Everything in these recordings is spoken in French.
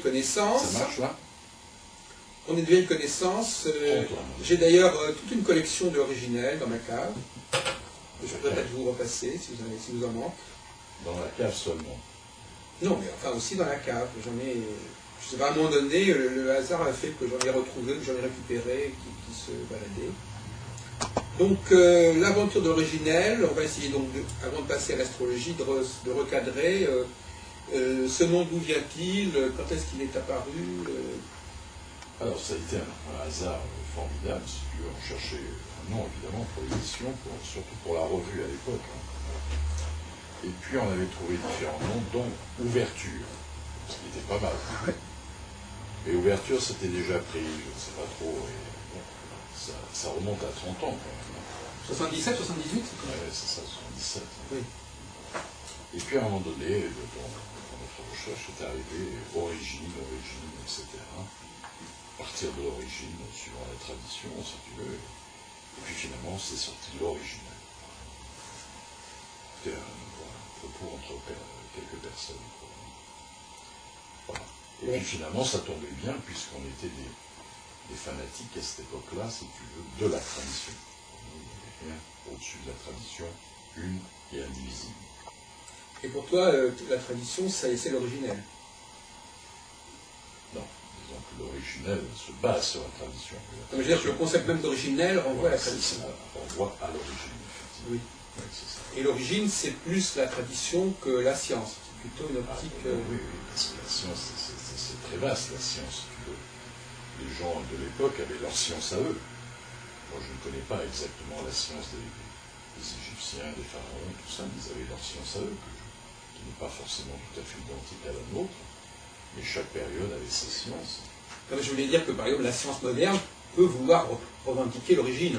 vieilles connaissances. Ça marche là? On est de vieilles connaissances. J'ai d'ailleurs toute une collection d'originels dans ma cave. Je peux peut-être vous repasser si vous en manque. Dans la cave seulement? Non, mais enfin aussi dans la cave. J'en ai. Je sais pas, à un moment donné, le hasard a fait que j'en ai retrouvé, que j'en ai récupéré, qui se baladaient. Donc l'aventure d'originel, on va essayer donc, avant de passer à l'astrologie, de recadrer ce nom, d'où vient-il, quand est-ce qu'il est apparu. Alors ça a été un hasard formidable, si tu veux. On cherchait un nom évidemment pour l'édition, surtout pour la revue à l'époque. Et puis on avait trouvé différents noms, dont Ouverture, ce qui était pas mal. Et Ouverture c'était déjà pris, je ne sais pas trop, et bon, ça remonte à 30 ans quand même. 77, 78? Oui, c'est ça, 77. Oui. Et puis à un moment donné, dans notre recherche est arrivé origine, etc. Partir de l'origine, suivant la tradition, si tu veux. Et puis finalement, c'est sorti de l'original. C'était un propos entre quelques personnes. Voilà. Et puis finalement, ça tombait bien, puisqu'on était des fanatiques à cette époque-là, si tu veux, de la tradition. Il n'y avait rien au-dessus de la tradition, une et indivisible. Et pour toi, la tradition, c'est l'originel? Non, disons que l'originel se base sur la tradition. Je veux dire que le concept même d'originel renvoie à la tradition. Ça renvoie à l'origine, effectivement. Oui. Oui, c'est ça. Et l'origine, c'est plus la tradition que la science. C'est plutôt une optique... Oui, parce que la science, c'est très vaste, la science, si tu veux. Les gens de l'époque avaient leur science à eux. Moi, je ne connais pas exactement la science des Égyptiens, des pharaons, tout ça, mais ils avaient leur science à eux, qui n'est pas forcément tout à fait identique à la nôtre, mais chaque période avait ses sciences. Comme je voulais dire que, par exemple, la science moderne peut vouloir revendiquer l'origine,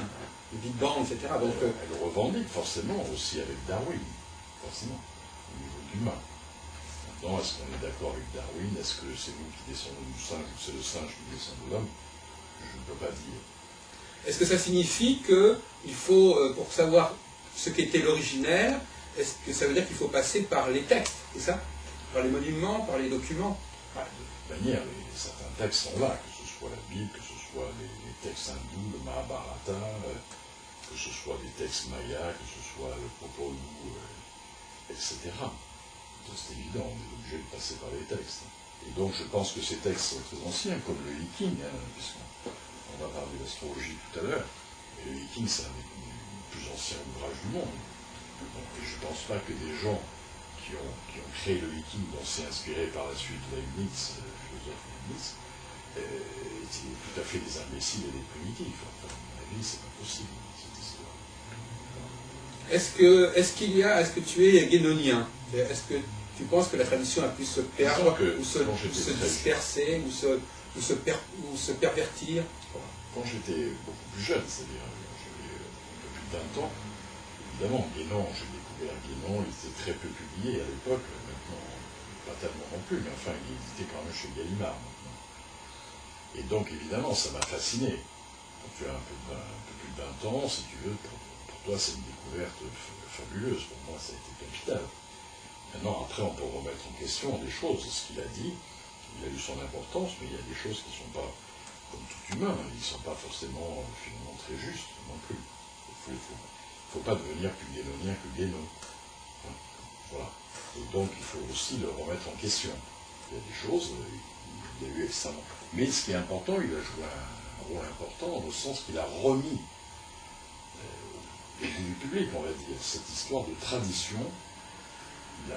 le Big Bang, etc. Donc, elle revendique forcément aussi avec Darwin, forcément, au niveau humain. Maintenant, est-ce qu'on est d'accord avec Darwin? Est-ce que c'est nous qui descendons du singe ou c'est le singe qui descend de l'homme? Je ne peux pas dire. Est-ce que ça signifie qu'il faut, pour savoir ce qu'était l'originel, est-ce que ça veut dire qu'il faut passer par les textes, c'est ça? Par les monuments, par les documents? De toute manière, certains textes sont là, que ce soit la Bible, que ce soit les textes hindous, le Mahabharata, que ce soit des textes mayas, que ce soit le Popol Vuh, etc. C'est évident, on est obligé de passer par les textes. Et donc je pense que ces textes sont très anciens, comme le I Ching, puisqu'on va parler d'astrologie tout à l'heure. Et le I Ching, c'est un des plus anciens ouvrages du monde. Donc, et je ne pense pas que des gens qui ont créé le I Ching, dont s'est inspiré par la suite Leibniz, le philosophe Leibniz, étaient tout à fait des imbéciles et des primitifs. Enfin, à mon avis, c'est pas possible, cette histoire. Est-ce que tu es guénonien? Est-ce que tu penses que la tradition a pu se perdre, ou se disperser, ou se pervertir? Quand j'étais beaucoup plus jeune, c'est-à-dire j'avais un peu plus de 20 ans, évidemment, Guénon, j'ai découvert Guénon, il était très peu publié à l'époque, maintenant, pas tellement non plus, mais enfin, il était quand même chez Gallimard maintenant. Et donc, évidemment, ça m'a fasciné. Quand tu as un peu plus de 20 ans, si tu veux, pour toi, c'est une découverte fabuleuse. Pour moi, ça a été capital. Maintenant, après, on peut remettre en question des choses. Ce qu'il a dit, il a eu son importance, mais il y a des choses qui ne sont pas, comme tout humain, ils ne sont pas forcément, finalement, très justes non plus. Il ne faut pas devenir plus guénonien que Guénon. Voilà. Et donc, il faut aussi le remettre en question. Il y a des choses, il y a eu extrêmement. Mais ce qui est important, il a joué un rôle important, au sens qu'il a remis au goût du public, on va dire, cette histoire de tradition. Il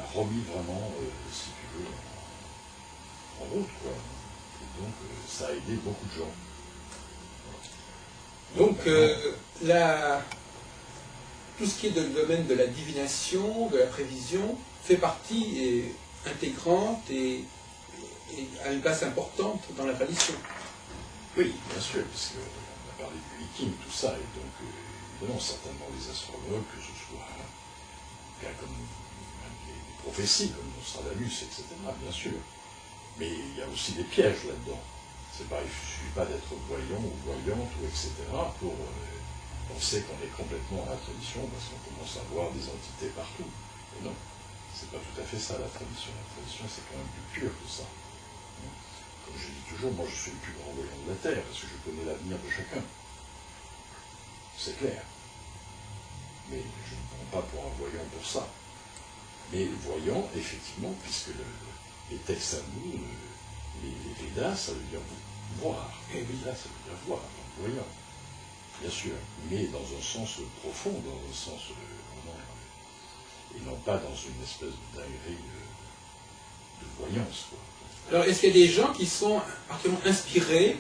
a remis vraiment, si tu veux, en route, quoi. Et donc, ça a aidé beaucoup de gens. Donc, tout ce qui est dans le domaine de la divination, de la prévision, fait partie intégrante et a une place importante dans la tradition. Oui, bien sûr, parce qu'on a parlé du Viking, tout ça, et donc, évidemment, certainement les astrologues, que ce soit comme les prophéties, comme Nostradamus, etc., bien sûr. Mais il y a aussi des pièges là-dedans. Il ne suffit pas d'être voyant ou voyante, ou etc., pour penser qu'on est complètement à la tradition, parce qu'on commence à voir des entités partout. Et non, c'est pas tout à fait ça, la tradition. La tradition, c'est quand même plus pur que ça. comme je dis toujours, moi je suis le plus grand voyant de la Terre, parce que je connais l'avenir de chacun. C'est clair. Mais je ne prends pas pour un voyant pour ça. Mais voyant, effectivement, puisque les textes hindous, les Védas, ça veut dire voir. Les Védas, ça veut dire voir, donc voyant. Bien sûr, mais dans un sens profond, dans un sens vraiment, et non pas dans une espèce de dinguerie de voyance, quoi. Alors, est-ce qu'il y a des gens qui sont particulièrement inspirés,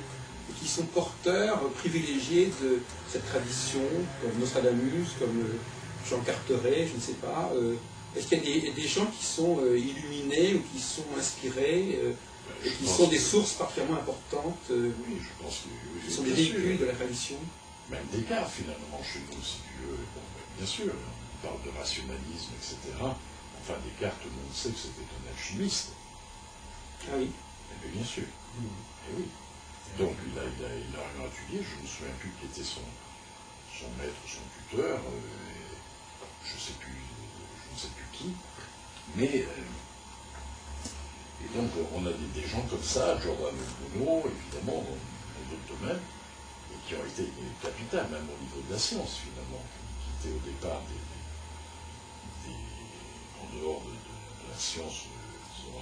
et qui sont porteurs, privilégiés de cette tradition, comme Nostradamus, comme Jean Carteret, je ne sais pas. Est-ce qu'il y a des gens qui sont illuminés ou qui sont inspirés et qui sont des sources particulièrement importantes, Oui, je pense que oui, qui sont des véhicules de la tradition? Même Descartes, finalement, chez nous, si tu veux. Bon, bien sûr, on parle de rationalisme, etc. Enfin, Descartes, tout le monde sait que c'était un alchimiste. Ah oui. Eh bien sûr. Eh oui. Donc, il a rien étudié, je ne me souviens plus qui était son maître, son tuteur, je ne sais plus qui, mais et donc on a des gens comme ça, Giordano Bruno, évidemment, dans d'autres domaines, et qui ont été capitales, même au niveau de la science, finalement, qui étaient au départ en dehors de la science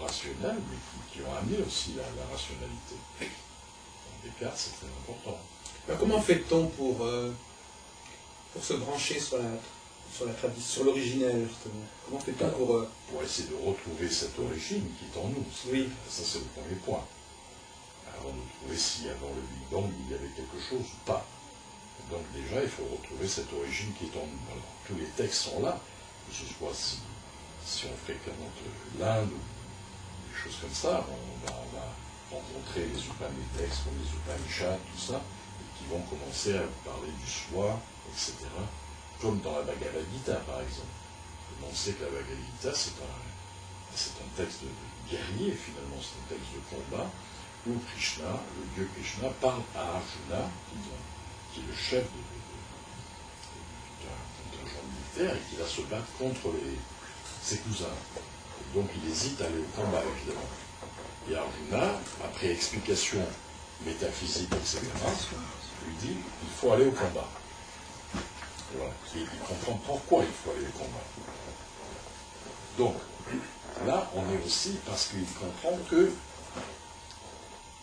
rationnelle, mais qui ont amené aussi la rationalité. Descartes, c'est très important. Alors, comment fait-on pour se brancher sur la tradition, sur l'originel, justement? Comment fait-on pour essayer de retrouver cette origine qui est en nous? Oui. Ça, c'est le premier point. Avant de trouver si avant le Big Bang il y avait quelque chose ou pas. Donc déjà, il faut retrouver cette origine qui est en nous. Alors, tous les textes sont là, que ce soit si on fréquente l'Inde ou des choses comme ça, on va rencontrer les textes comme les Upanishads, tout ça, et qui vont commencer à parler du soi, etc. Comme dans la Bhagavad Gita, par exemple. On sait que la Bhagavad Gita, c'est un texte de guerrier, finalement, c'est un texte de combat, où Krishna, le dieu Krishna, parle à Arjuna, qui est le chef d'un contingent militaire, et qui va se battre contre ses cousins. Et donc il hésite à aller au combat, évidemment. Et Arjuna, après explication métaphysique, etc., lui dit il faut aller au combat. Voilà. Et il comprend pourquoi il faut aller au combat. Donc, là, on est aussi parce qu'il comprend que,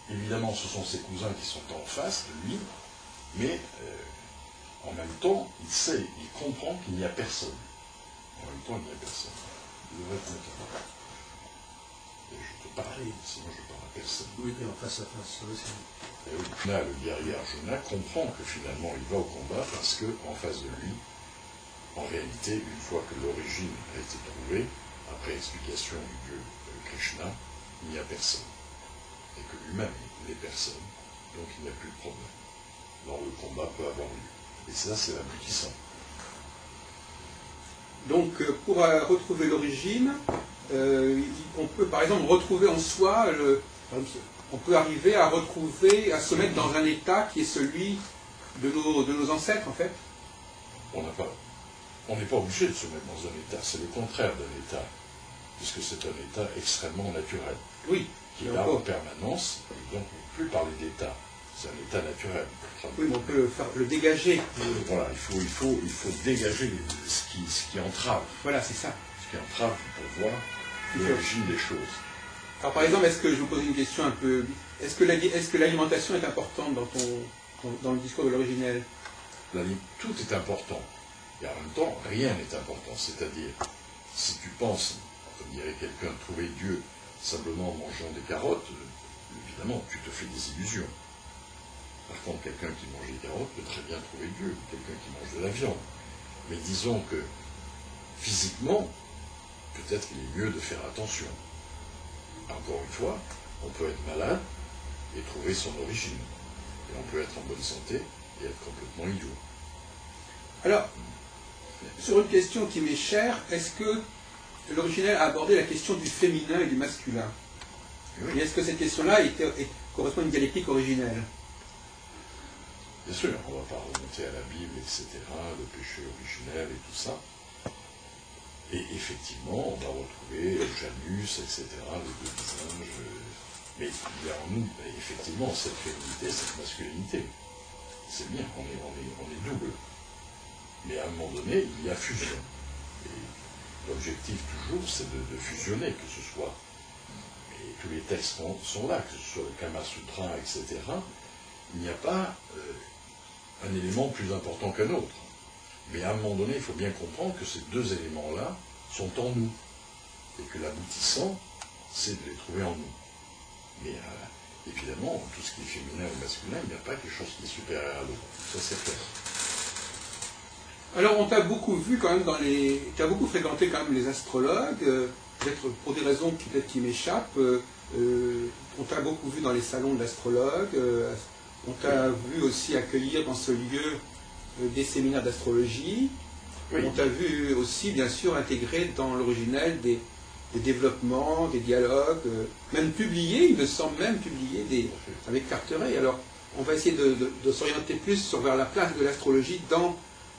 évidemment, ce sont ses cousins qui sont en face de lui, mais en même temps, il comprend qu'il n'y a personne. En même temps, il n'y a personne. Il devrait être maintenant. Et je te parle, sinon je parle à personne. Oui, en face à face, aussi. Et oui, là, le guerrier Arjuna comprend que finalement il va au combat parce qu'en face de lui, en réalité, une fois que l'origine a été trouvée, après explication du dieu Krishna, il n'y a personne. Et que lui-même n'est personne, donc il n'y a plus de problème. Alors le combat peut avoir lieu. Et ça, c'est l'aboutissant. Donc, pour retrouver l'origine, on peut par exemple retrouver en soi, on peut arriver à se mettre dans un état qui est celui de nos ancêtres, en fait. On n'est pas obligé de se mettre dans un état, c'est le contraire d'un état, puisque c'est un état extrêmement naturel. Oui. Qui est là en permanence, et donc on ne peut plus parler d'état, c'est un état naturel. Oui, mais on peut le dégager. Voilà, il faut dégager ce qui entrave. Voilà, c'est ça. Ce qui entrave pour voir l'origine des choses. Alors par exemple, est-ce que je vous pose une question un peu... Est-ce que l'alimentation est importante dans le discours de l'originel? Tout est important. Et en même temps, rien n'est important. C'est-à-dire, si tu penses, comme dirait quelqu'un, trouver Dieu simplement en mangeant des carottes, évidemment, tu te fais des illusions. Par contre, quelqu'un qui mange des carottes peut très bien trouver Dieu, quelqu'un qui mange de la viande. Mais disons que, physiquement, peut-être qu'il est mieux de faire attention. Encore une fois, on peut être malade et trouver son origine. Et on peut être en bonne santé et être complètement idiot. Alors, sur une question qui m'est chère, est-ce que l'originel a abordé la question du féminin et du masculin? Oui. Et est-ce que cette question-là correspond à une dialectique originelle? Bien sûr, on ne va pas remonter à la Bible, etc., le péché originel et tout ça. Et effectivement, on va retrouver Janus, etc., les deux visages, Mais il y a en nous, effectivement, cette féminité, cette masculinité. C'est bien, on est double. Mais à un moment donné, il y a fusion. Et l'objectif toujours, c'est de fusionner, que ce soit. Et tous les textes sont là, que ce soit le Kama Sutra, etc. Il n'y a pas un élément plus important qu'un autre. Mais à un moment donné, il faut bien comprendre que ces deux éléments-là sont en nous. Et que l'aboutissant, c'est de les trouver en nous. Mais évidemment, tout ce qui est féminin ou masculin, il n'y a pas quelque chose qui est supérieur à l'autre. Ça, c'est clair. Alors, on t'a beaucoup vu quand même tu as beaucoup fréquenté quand même les astrologues, peut-être pour des raisons peut-être qui m'échappent. On t'a beaucoup vu dans les salons de l'astrologue. On t'a vu aussi accueillir dans ce lieu des séminaires d'astrologie. Oui. On t'a vu aussi, bien sûr, intégrer dans l'originel des développements, des dialogues, même publier, il me semble même publier avec Carteret. Alors, on va essayer de s'orienter plus vers la place de l'astrologie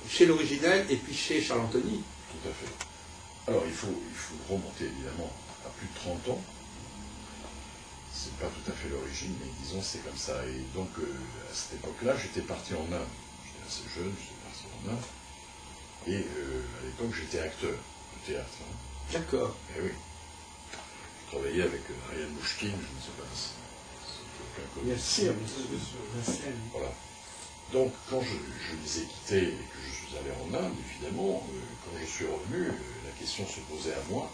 chez l'originel et puis chez Charles Anthony. Tout à fait. Alors, il faut remonter évidemment à plus de 30 ans. C'est pas tout à fait l'origine, mais disons c'est comme ça. Et donc, à cette époque-là, j'étais parti en Inde. J'étais assez jeune, j'étais parti en Inde. Et à l'époque, j'étais acteur de théâtre. Hein. D'accord. Eh oui. Je travaillais avec Ariane Mouchkine, je ne sais pas si quelqu'un connaît. Bien sûr, bien sûr. Voilà. Donc, quand je les ai quittés et que je suis allé en Inde, évidemment, quand je suis revenu, la question se posait à moi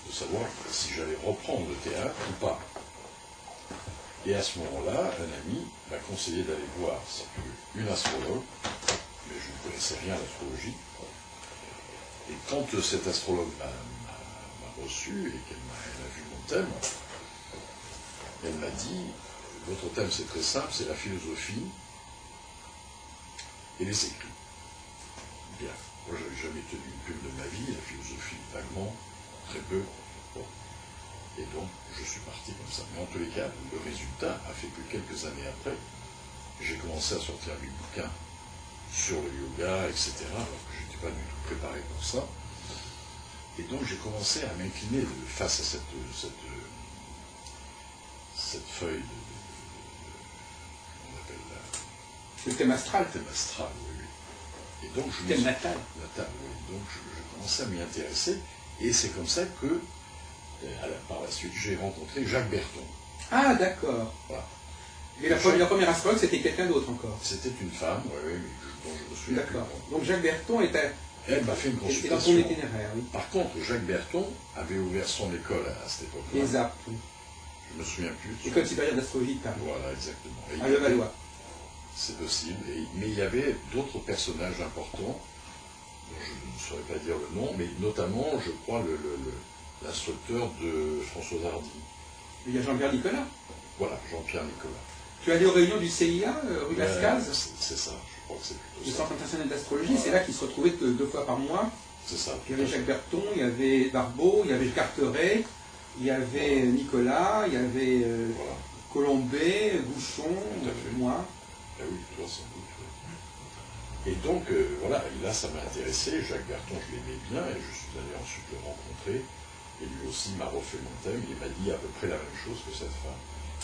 de savoir si j'allais reprendre le théâtre ou pas. Et à ce moment-là, un ami m'a conseillé d'aller voir, si tu veux, une astrologue, mais je ne connaissais rien à l'astrologie. Et quand cet astrologue m'a reçu et qu'elle a vu mon thème, elle m'a dit, votre thème c'est très simple, c'est la philosophie et les écrits. Bien, moi je n'avais jamais tenu une plume de ma vie, la philosophie vaguement, très peu. Bon. Et donc je suis parti comme ça. Mais en tous les cas, le résultat a fait que quelques années après, j'ai commencé à sortir des bouquins sur le yoga, etc., alors que je n'étais pas du tout préparé pour ça. Et donc j'ai commencé à m'incliner face à cette feuille on appelle le thème astral. Le thème astral, oui. Et donc thème natal. Natal, oui. Donc je commençais à m'y intéresser. Et c'est comme ça que, par la suite, j'ai rencontré Jacques Berton. Ah, d'accord. Voilà. Et la première astrologue, c'était quelqu'un d'autre encore. C'était une femme, oui, dont je me souviens plus. D'accord. Donc Jacques Berton elle m'a fait une consultation. Dans son itinéraire, oui. Par contre, Jacques Berton avait ouvert son école à cette époque-là. Exact, oui. Je me souviens plus. École supérieure d'astrologie de Paris. Voilà, exactement. À Levallois. C'est possible. Mais il y avait d'autres personnages importants, dont je ne saurais pas dire le nom, mais notamment, je crois, l'instructeur de Françoise Hardy. Il y a Jean-Pierre Nicolas. Voilà, Jean-Pierre Nicolas. Tu es allé aux réunions du CIA, rue Lascaz? C'est ça, je crois que c'est plutôt ça. Le Centre international d'astrologie, c'est là qu'ils se retrouvaient 2 fois par mois. C'est ça. Il y avait Jacques Berton, il y avait Barbeau, il y avait Carteret, il y avait Nicolas, il y avait Colombet, Bouchon, moi. Ah oui, toi sans doute. Oui. Et donc, voilà, et là ça m'a intéressé. Jacques Berton, je l'aimais bien, et je suis allé ensuite le rencontrer. Et lui aussi m'a refait mon thème, il m'a dit à peu près la même chose que cette femme,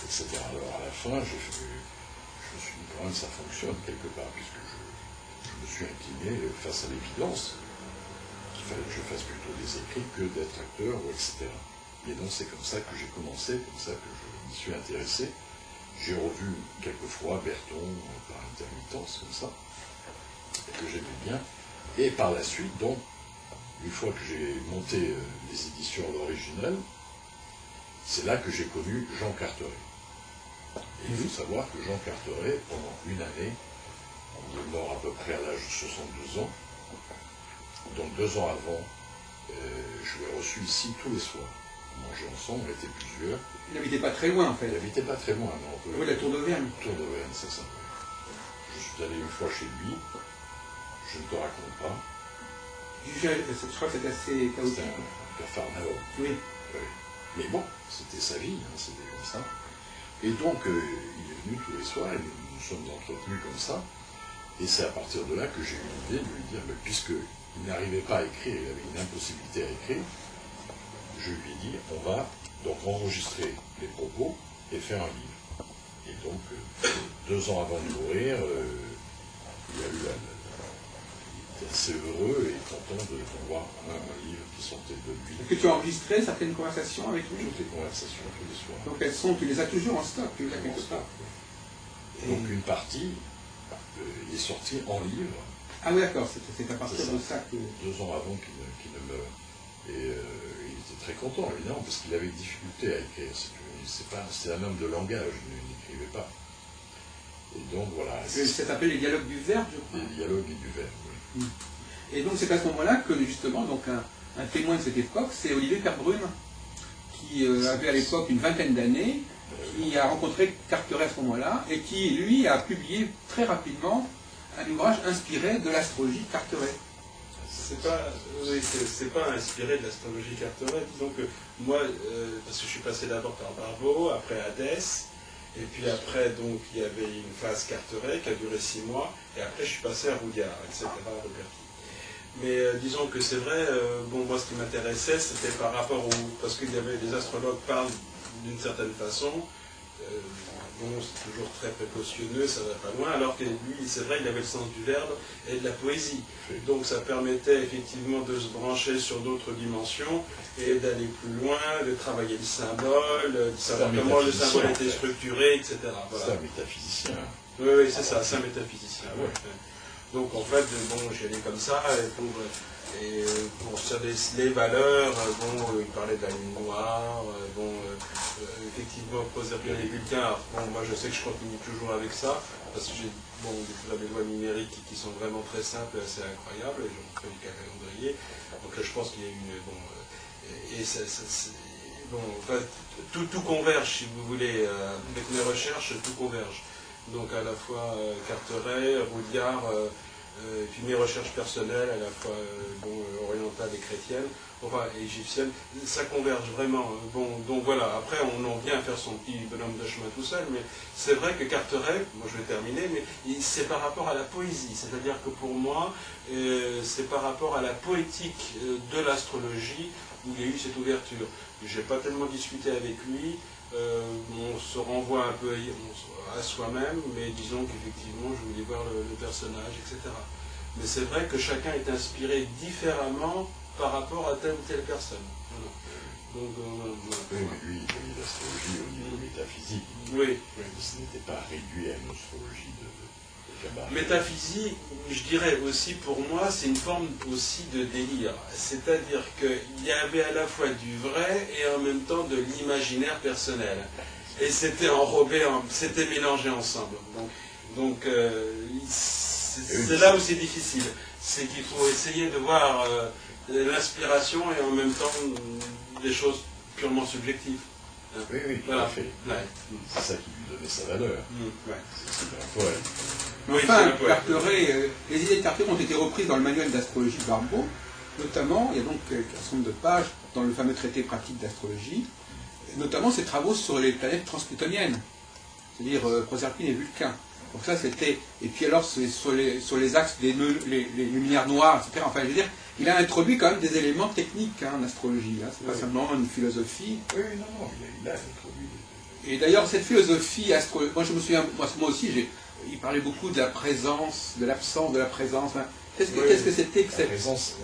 etc. Alors à la fin, je me suis dit quand même ça fonctionne quelque part, puisque je me suis incliné face à l'évidence qu'il fallait que je fasse plutôt des écrits que d'être acteur, etc. Et donc c'est comme ça que j'ai commencé, comme ça que je m'y suis intéressé. J'ai revu quelques fois Berton par intermittence, comme ça, et que j'aimais bien. Et par la suite, donc, une fois que j'ai monté les éditions à l'original, c'est là que j'ai connu Jean Carteret. Et il faut savoir que Jean Carteret, pendant une année, il est mort à peu près à l'âge de 62 ans, donc 2 ans avant, je l'ai reçu ici tous les soirs. On mangeait ensemble, on était plusieurs. Il n'habitait pas très loin en fait. Il n'habitait pas très loin, non. Oui, la Tour d'Auvergne. Tour d'Auvergne, c'est ça. Je suis allé une fois chez lui, je ne te raconte pas. Je crois que c'est assez chaotique. C'était un Capharnaüm. Oui. Mais bon, c'était sa vie, hein, c'était comme ça. Et donc, il est venu tous les soirs, et nous nous sommes entretenus comme ça. Et c'est à partir de là que j'ai eu l'idée de lui dire, puisqu'il n'arrivait pas à écrire, il avait une impossibilité à écrire, je lui ai dit, on va donc enregistrer les propos, et faire un livre. Et donc, 2 ans avant de mourir, il était assez heureux et content de voir un livre qui sortait de lui. Est-ce que tu as enregistré certaines conversations avec lui? Toutes les conversations, tous les soirs. Donc tu les as toujours en stock, tu les as quelque part. Donc une partie est sortie en livre. Ah oui, d'accord, c'est à partir de ça que... 2 ans avant qu'il ne meure. Et il était très content, évidemment, parce qu'il avait des difficultés à écrire. C'est un homme de langage, il n'écrivait pas. Et donc voilà. Ça s'appelle les dialogues du verbe, je crois. Les dialogues du verbe, oui. Et donc c'est à ce moment-là que justement donc un témoin de cette époque, c'est Olivier Perbrune, qui avait à l'époque une vingtaine d'années, qui a rencontré Carteret à ce moment-là, et qui, lui, a publié très rapidement un ouvrage inspiré de l'astrologie Carteret. C'est pas inspiré de l'astrologie Carteret. Disons que moi, parce que je suis passé d'abord par Barbeau, après Hadès, et puis après, donc, il y avait une phase Carteret qui a duré 6 mois, et après, je suis passé à Rouillard, etc., à Roberti. Mais disons que c'est vrai, bon, moi, ce qui m'intéressait, c'était par rapport au... Parce qu'il y avait des astrologues parlent d'une certaine façon, bon, c'est toujours très précautionneux, ça va pas loin, alors que lui, c'est vrai, il avait le sens du verbe et de la poésie. Donc ça permettait effectivement de se brancher sur d'autres dimensions et d'aller plus loin, de travailler le symbole, de savoir comment le symbole était structuré, etc. Voilà. C'est un métaphysicien. Oui, c'est ça, c'est un métaphysicien. Ah ouais. Donc en fait, bon, j'y allais comme ça, et pour les valeurs, bon, il parlait de la lune noire, bon, effectivement, Proserpine et Vulcain, bon, moi je sais que je continue toujours avec ça, parce que j'ai bon, découvert des lois numériques qui sont vraiment très simples et assez incroyables, et j'en fais du calendrier, donc là je pense qu'il y a une, bon, et bon, en fait, tout converge, si vous voulez, avec mes recherches, tout converge. Donc à la fois Carteret, Rouillard, et puis mes recherches personnelles, à la fois orientales et chrétiennes, enfin égyptiennes, ça converge vraiment. Bon, donc voilà, après on en vient à faire son petit bonhomme de chemin tout seul, mais c'est vrai que Carteret, moi je vais terminer, mais c'est par rapport à la poésie, c'est-à-dire que pour moi, c'est par rapport à la poétique de l'astrologie où il y a eu cette ouverture. Je n'ai pas tellement discuté avec lui, on se renvoie un peu à soi-même, mais disons qu'effectivement je voulais voir le personnage, etc. Mais c'est vrai que chacun est inspiré différemment par rapport à telle ou telle personne. Voilà. Donc, oui, mais lui, il voyait l'astrologie au niveau métaphysique. Oui. Ce n'était pas réduit à une astrologie de cabaret. Métaphysique, je dirais aussi pour moi, c'est une forme aussi de délire. C'est-à-dire qu'il y avait à la fois du vrai et en même temps de l'imaginaire personnel. Et c'était enrobé, c'était mélangé ensemble. Donc c'est là où c'est difficile. C'est qu'il faut essayer de voir l'inspiration et en même temps des choses purement subjectives. Oui, oui, tout à fait. Ouais. C'est ça qui lui donnait sa valeur. Ouais. C'est un poète. Oui, enfin, Carteret, les idées de Carteret ont été reprises dans le manuel d'astrologie de Barbeau. Notamment, il y a donc un certain nombre de pages dans le fameux traité pratique d'astrologie, notamment ses travaux sur les planètes transplutoniennes, c'est-à-dire Proserpine et Vulcain. Donc ça c'était, et puis alors sur les axes des les luminaires noirs, etc. Enfin je veux dire, il a introduit quand même des éléments techniques en astrologie, hein. C'est pas simplement une philosophie. Oui, non, il a introduit. Et d'ailleurs cette philosophie astrologique, moi je me souviens, moi aussi il parlait beaucoup de la présence, de l'absence de la présence. Hein. Qu'est-ce que c'était que cette présence?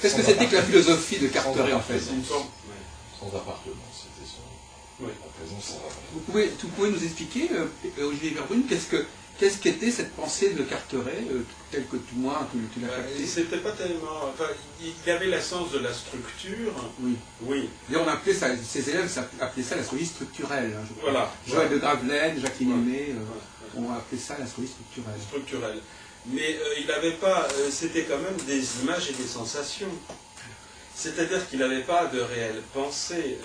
Qu'est-ce que c'était que la philosophie de Carteret en fait? Sans appartement, c'était son. Oui. La présence sans appartement. Vous pouvez nous expliquer, Olivier Verbrune, qu'est-ce qu'était cette pensée de Carteret, telle que moi tu l'as captée? C'était pas tellement. Enfin, il y avait la sens de la structure. Oui. Oui. D'ailleurs, on appelait ça, ses élèves appelaient ça l'astrologie structurelle. Hein, je crois. Voilà. Joël de Gravelaine, Jacqueline Aimé, on appelait ça l'astrologie structurelle. Structurelle. Mais il n'avait pas. C'était quand même des images et des sensations. C'est-à-dire qu'il n'avait pas de réelle pensée.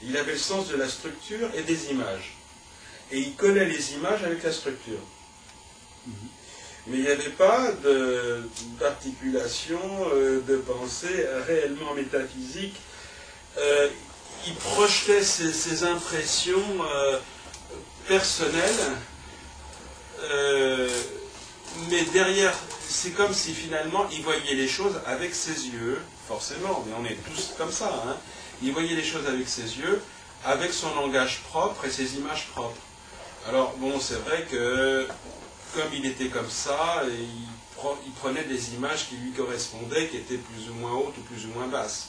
Il avait le sens de la structure et des images. Et il collait les images avec la structure. Mais il n'y avait pas d'articulation, de pensée réellement métaphysique. Il projetait ses impressions personnelles, mais derrière, c'est comme si finalement il voyait les choses avec ses yeux, forcément, mais on est tous comme ça. Hein. Il voyait les choses avec ses yeux, avec son langage propre et ses images propres. Alors bon, c'est vrai que comme il était comme ça, il prenait des images qui lui correspondaient, qui étaient plus ou moins hautes ou plus ou moins basses.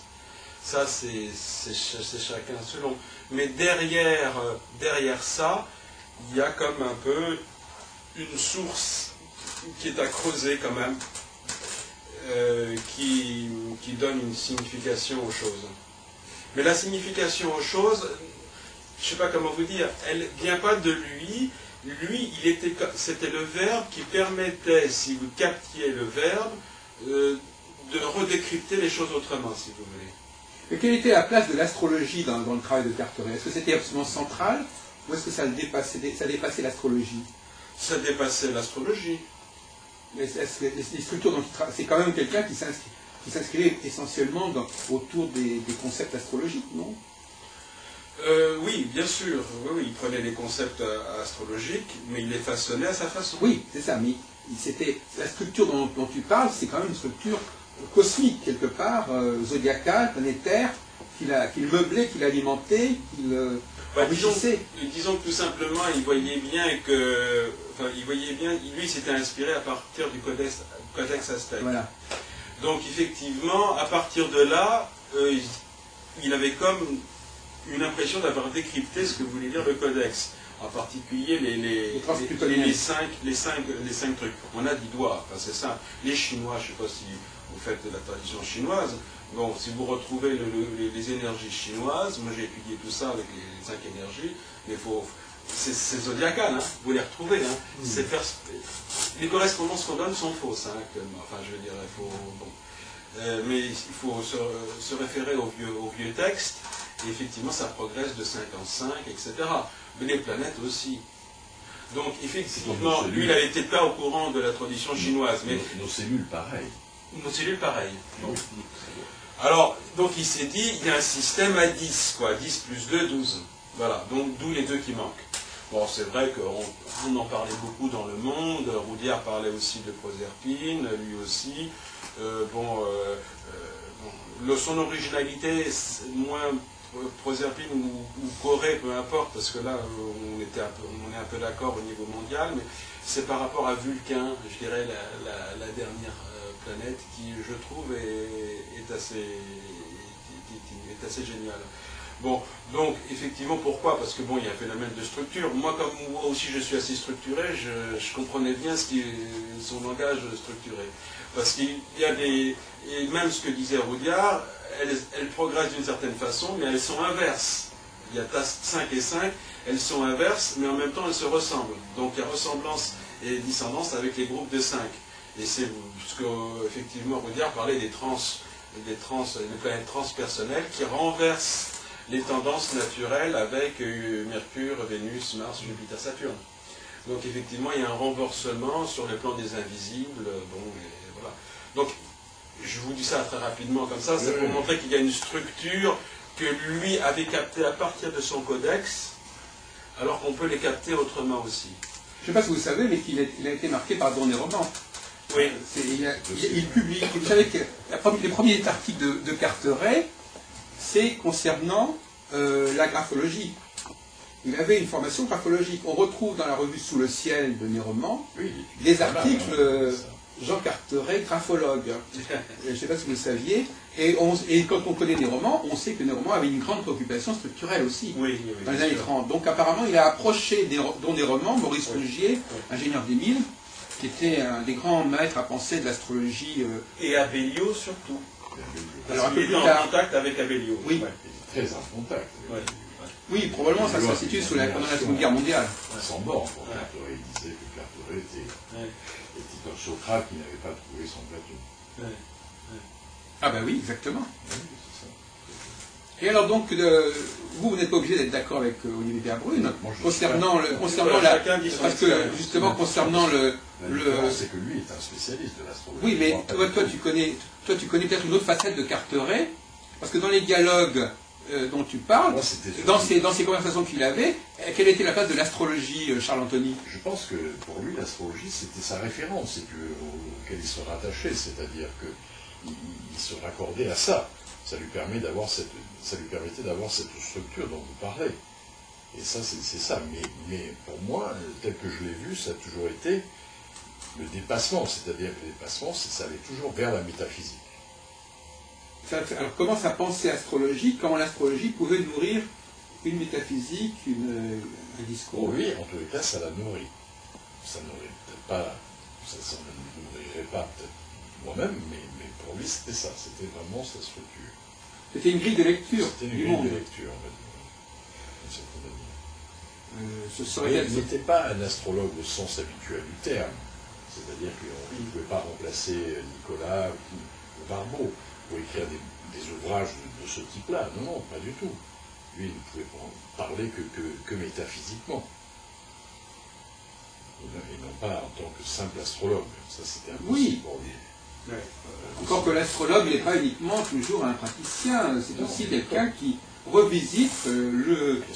Ça, c'est chacun selon. Mais derrière ça, il y a comme un peu une source qui est à creuser quand même, qui donne une signification aux choses. Mais la signification aux choses, je ne sais pas comment vous dire, elle ne vient pas de lui. Lui, c'était le verbe qui permettait, si vous captiez le verbe, de redécrypter les choses autrement, si vous voulez. Et quelle était la place de l'astrologie dans le travail de Carteret? Est-ce que c'était absolument central ou est-ce que ça dépassait l'astrologie? Ça dépassait l'astrologie. Mais est-ce que les structures dont il travaille, c'est quand même quelqu'un qui s'inscrivait essentiellement autour des concepts astrologiques, non? Oui, bien sûr. Oui, il prenait les concepts astrologiques, mais il les façonnait à sa façon. Oui, c'est ça. Mais la structure dont tu parles, c'est quand même une structure cosmique, quelque part, zodiacale, planétaire, qu'il meublait, qu'il alimentait, qu'il enrichissait. Disons que tout simplement, il voyait bien, lui s'était inspiré à partir du codex aztèque. Voilà. Donc effectivement, à partir de là, il avait comme une impression d'avoir décrypté ce que voulait dire le codex, en particulier les cinq trucs. On a dit doigts, enfin, c'est ça. Les Chinois, je ne sais pas si vous faites de la tradition chinoise, bon, si vous retrouvez les énergies chinoises, moi j'ai étudié tout ça avec les 5 énergies, mais c'est zodiacal, hein, vous les retrouvez. Hein. Les correspondances qu'on donne sont fausses, hein, actuellement. Enfin, je veux dire, il faut... Bon. Mais il faut se référer au vieux texte. Et effectivement, ça progresse de 5 en 5, etc. Mais les planètes aussi. Donc, effectivement, lui, il n'avait été pas au courant de la tradition chinoise. Mais nos cellules, pareil. Nos cellules, pareil. Alors, donc, il s'est dit, il y a un système à 10, quoi. 10 plus 2, 12. Voilà, donc d'où les deux qui manquent. Bon, c'est vrai qu'on en parlait beaucoup dans le monde. Roudiard parlait aussi de Proserpine, lui aussi. Son originalité, moins... Proserpine ou Corée, peu importe, parce que là, on est un peu d'accord au niveau mondial, mais c'est par rapport à Vulcain, je dirais, la dernière planète, qui, je trouve, est assez géniale. Bon, donc, effectivement, pourquoi? Parce que, bon, il y a un phénomène de structure. Moi, comme moi aussi, je suis assez structuré, je comprenais bien son langage structuré. Parce qu'il y a et même ce que disait Roudiard, elles progressent d'une certaine façon, mais elles sont inverses. Il y a 5 et 5, elles sont inverses, mais en même temps elles se ressemblent. Donc il y a ressemblance et dissonance avec les groupes de 5. Et c'est ce que, effectivement, Roudiard parlait des planètes transpersonnelles qui renversent les tendances naturelles avec Mercure, Vénus, Mars, Jupiter, Saturne. Donc effectivement, il y a un renversement sur les plans des invisibles. Bon, et voilà. Donc, je vous dis ça très rapidement comme ça, c'est pour montrer qu'il y a une structure que lui avait captée à partir de son codex, alors qu'on peut les capter autrement aussi. Je ne sais pas si vous savez, mais il a été marqué par Donner Roman. Oui. Il publie. Vous savez que les premiers articles de Carteret, c'est concernant la graphologie. Il avait une formation graphologique. On retrouve dans la revue Sous le ciel de Néroman des articles Jean Carteret, graphologue. Je ne sais pas si vous le saviez. Et quand on connaît Néroman, on sait que Néroman avait une grande préoccupation structurelle aussi, dans les années 30. Donc apparemment, il a approché dont Néroman, Maurice Rougier, ingénieur des mines, qui était un des grands maîtres à penser de l'astrologie. Et Abellio surtout. Alors, il était en contact avec Abellio. Oui. Très en contact. Oui, probablement ça se situe pendant la Seconde Guerre mondiale. Sans borne, pour Carteret, il disait que Carteret était comme Socrate qui n'avait pas trouvé son Platon. Ah ben oui, exactement. Et alors donc, vous n'êtes pas obligé d'être d'accord avec Olivier Verbrune concernant parce que justement concernant c'est que lui est un spécialiste de l'astrologie. Oui, mais toi tu connais peut-être une autre facette de Carteret, parce que dans les dialogues dont tu parles, dans ces conversations qu'il avait, quelle était la place de l'astrologie, Charles Anthony? Je pense que pour lui, l'astrologie, c'était sa référence, et auquel il se rattachait, c'est-à-dire qu'il se raccordait à ça. ça lui permettait d'avoir cette structure dont vous parlez. Et ça, c'est ça. Mais pour moi, tel que je l'ai vu, ça a toujours été le dépassement. C'est-à-dire que le dépassement, ça allait toujours vers la métaphysique. Alors commence à penser astrologie, comment l'astrologie pouvait nourrir une métaphysique, un discours. Oui, en tous les cas, ça la nourrit. Ça nourrit peut-être pas, ça ne nourrirait pas peut-être moi-même, mais pour lui, c'était ça. C'était vraiment sa structure. C'était une grille de lecture. C'était une grille de lecture, en fait. Il n'était pas un astrologue au sens habituel du terme. C'est-à-dire qu'il ne pouvait pas remplacer Nicolas ou Barbeau pour écrire des ouvrages de ce type-là. Non, pas du tout. Lui, il ne pouvait parler que métaphysiquement. Et non pas en tant que simple astrologue. Ça, c'était impossible pour lui. Ouais. Encore que l'astrologue n'est pas uniquement toujours un praticien, c'est aussi quelqu'un qui revisite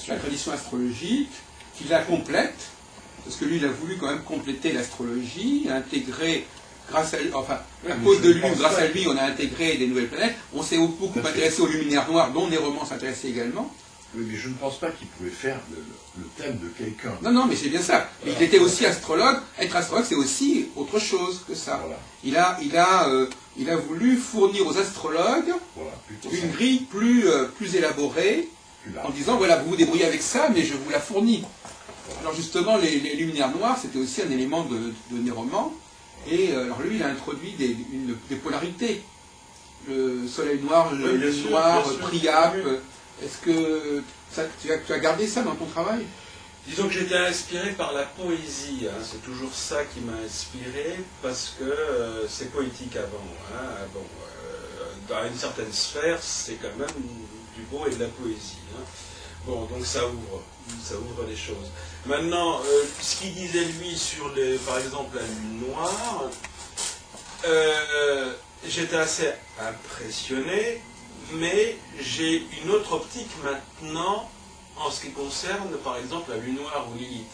la tradition astrologique, qui la complète, parce que lui, il a voulu quand même compléter l'astrologie, intégrer, grâce à lui, enfin, à cause de lui, grâce à lui, on a intégré des nouvelles planètes. On s'est beaucoup intéressé aux luminaires noirs, dont des romans s'intéressaient également. Oui, mais je ne pense pas qu'il pouvait faire le thème de quelqu'un. Non, mais c'est bien ça. Mais il était aussi astrologue. Être astrologue, c'est aussi autre chose que ça. Voilà. Il a voulu fournir aux astrologues une grille plus élaborée, en disant, voilà, vous vous débrouillez avec ça, mais je vous la fournis. Voilà. Alors justement, les luminaires noirs, c'était aussi un élément de Néroman. Et alors lui, il a introduit des polarités. Le soleil noir, le lune noire, Priape. Est-ce que tu as gardé ça dans ton travail? Disons que j'étais inspiré par la poésie, hein. C'est toujours ça qui m'a inspiré, parce que c'est poétique avant. Hein. Bon, dans une certaine sphère, c'est quand même du beau et de la poésie. Hein. Bon, donc ça ouvre les choses. Maintenant, ce qu'il disait lui sur, par exemple, la lune noire, j'étais assez impressionné, mais j'ai une autre optique maintenant en ce qui concerne, par exemple, la lune noire ou Lilith.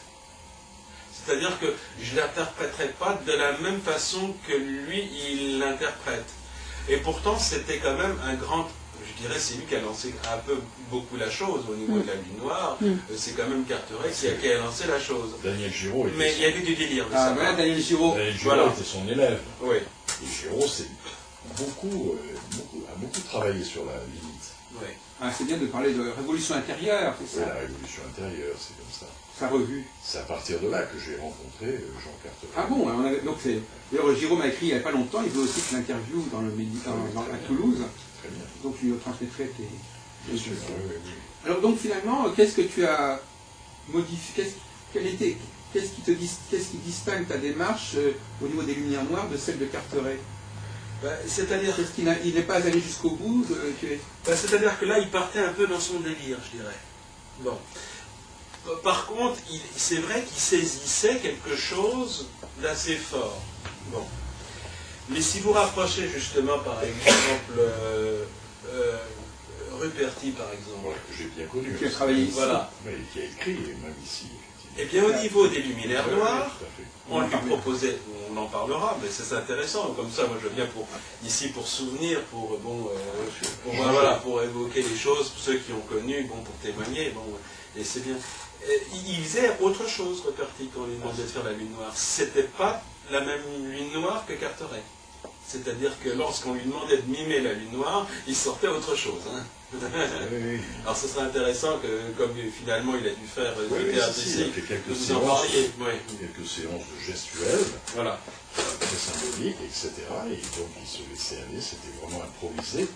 C'est-à-dire que je ne l'interpréterai pas de la même façon que lui, il l'interprète. Et pourtant, c'était quand même un grand... Je dirais, c'est lui qui a lancé un peu beaucoup la chose au niveau de la lune noire. C'est quand même Carteret qui a lancé la chose. Daniel Giraud était Mais il y avait du délire. Daniel Giraud. Daniel Giraud était son élève. Oui. Et Giraud a beaucoup travaillé sur la limite. Oui. C'est bien de parler de révolution intérieure, c'est ça? Oui, la révolution intérieure, c'est comme ça. Sa revue. C'est à partir de là que j'ai rencontré Jean Carteret. Ah bon, donc d'ailleurs Giraud m'a écrit il n'y a pas longtemps, il veut aussi que l'interview à Toulouse. Très bien. Donc je lui transmettrai tes... Bien sûr, oui. Alors donc finalement, qu'est-ce que tu as modifié? Qu'est-ce qui distingue ta démarche au niveau des lumières noires de celle de Carteret? C'est-à-dire qu'il n'est pas allé jusqu'au bout c'est-à-dire que là, il partait un peu dans son délire, je dirais. Bon. Par contre, c'est vrai qu'il saisissait quelque chose d'assez fort. Bon. Mais si vous rapprochez justement, par exemple, Ruperti, par exemple. Voilà, que j'ai bien connu. Qui a travaillé ici. Voilà. Mais qui a écrit, même ici. Eh bien, au niveau des luminaires noirs, on lui proposait, on en parlera, mais c'est intéressant. Comme ça, moi, je viens ici pour souvenir, pour évoquer les choses, pour ceux qui ont connu, pour témoigner, et c'est bien. Il faisait autre chose, Ruperti, quand on lui demandait de faire la lune noire. C'était pas la même lune noire que Carteret. C'est-à-dire que lorsqu'on lui demandait de mimer la lune noire, il sortait autre chose. Hein. Oui. Alors ce serait intéressant que, comme finalement il a dû faire il fait quelques séances, quelques séances de gestuelles, voilà, très symboliques, etc. Et donc il se laissait aller, c'était vraiment improvisé.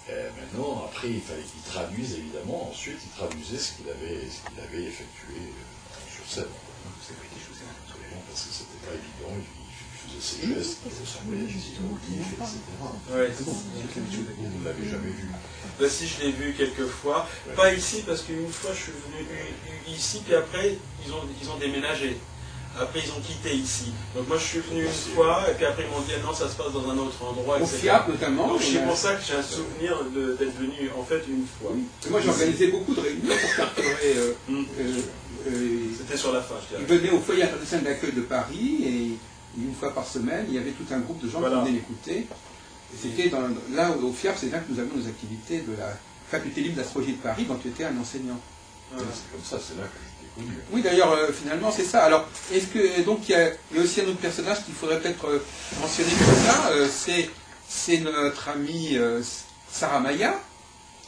Maintenant, après, il fallait qu'il traduise, évidemment. Ensuite, il traduisait ce qu'il avait effectué sur scène. Parce que c'était pas évident. Il faisait ses gestes qui ressemblaient à des hiéroglyphes, etc. Vous ne l'avez jamais vu? Si, je l'ai vu quelques fois. Ouais. Pas ici, parce qu'une fois, je suis venu ici, puis après, ils ont déménagé. Après, ils ont quitté ici. Donc moi, je suis venu une fois, et puis après, ils m'ont dit, non, ça se passe dans un autre endroit, etc. Au FIAP, notamment. Donc c'est pour ça que j'ai un souvenir d'être venu, en fait, une fois. Oui. Moi, j'ai organisé beaucoup de réunions pour Carteret. C'était sur la fin, je dirais. Il venait au foyer international d'accueil de Paris, et une fois par semaine, il y avait tout un groupe de gens qui venaient l'écouter. C'était là, au FIAP, c'est là que nous avons nos activités de la Faculté libre d'astrologie de Paris, dont tu étais un enseignant. C'est comme ça, c'est là que je t'ai connu. Oui, d'ailleurs, finalement, c'est ça. Alors, est-ce que donc il y a aussi un autre personnage qu'il faudrait peut-être mentionner comme ça, c'est notre amie Sarah Maya.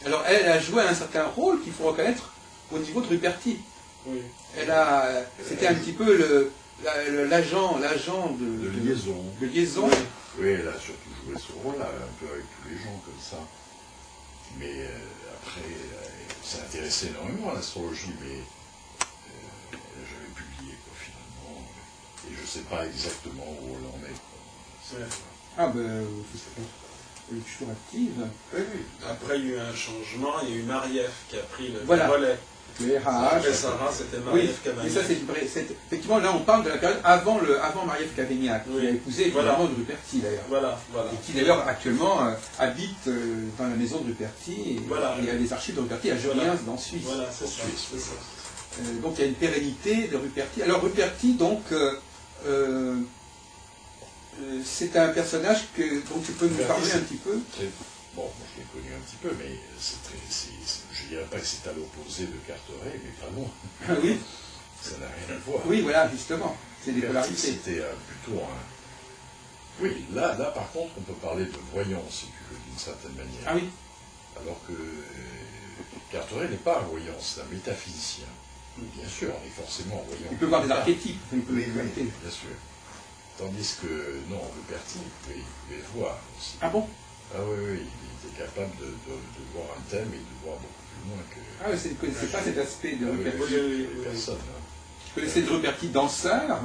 Alors, elle a joué un certain rôle qu'il faut reconnaître au niveau de Ruperti. Oui. C'était un petit peu l'agent De liaison. De liaison. Oui, elle a surtout joué ce rôle-là, un peu avec tous les gens comme ça. Mais après, elle s'est intéressée énormément à l'astrologie, mais elle n'a jamais publié, quoi, finalement. Et je ne sais pas exactement où elle en est. Quoi. Ah ben, je sais pas. Elle est toujours active. Oui, oui. Après, il y a eu un changement, il y a eu Marie-Ève qui a pris le Voilà. relais. Le RH. Après Sarah, c'était Oui, Marie-Ève Cavagnac. et ça, effectivement, là, on parle de la période avant Marie-Ève Cavagnac, qui a épousé évidemment de Ruperti, d'ailleurs. Voilà. Et qui, d'ailleurs, actuellement, habite dans la maison de Ruperti, et il y a des archives de Ruperti à Joliens, dans Suisse. Voilà, c'est ça. Donc, il y a une pérennité de Ruperti. Alors, Ruperti, donc, c'est un personnage dont tu peux nous parler un petit peu. Bon, moi je l'ai connu un petit peu, mais je ne dirais pas que c'est à l'opposé de Carteret, mais pas loin. Ah oui. Ça n'a rien à voir. Oui, voilà, justement. C'est des polarités. C'était plutôt un... Oui, là, par contre, on peut parler de voyance, si tu veux, d'une certaine manière. Ah oui. Alors que Carteret n'est pas un voyant, c'est un métaphysicien. Bien sûr, on est forcément voyant. Il peut voir des archétypes. Oui, bien sûr. Tandis que, non, Ruperti, il pouvait voir aussi. Ah bon? Ah oui, il était capable de voir un thème et de voir beaucoup plus loin que... Ah oui, je ne connaissais pas cet aspect de Ruperti. Oui, personne. Je connaissais de Ruperti danseur.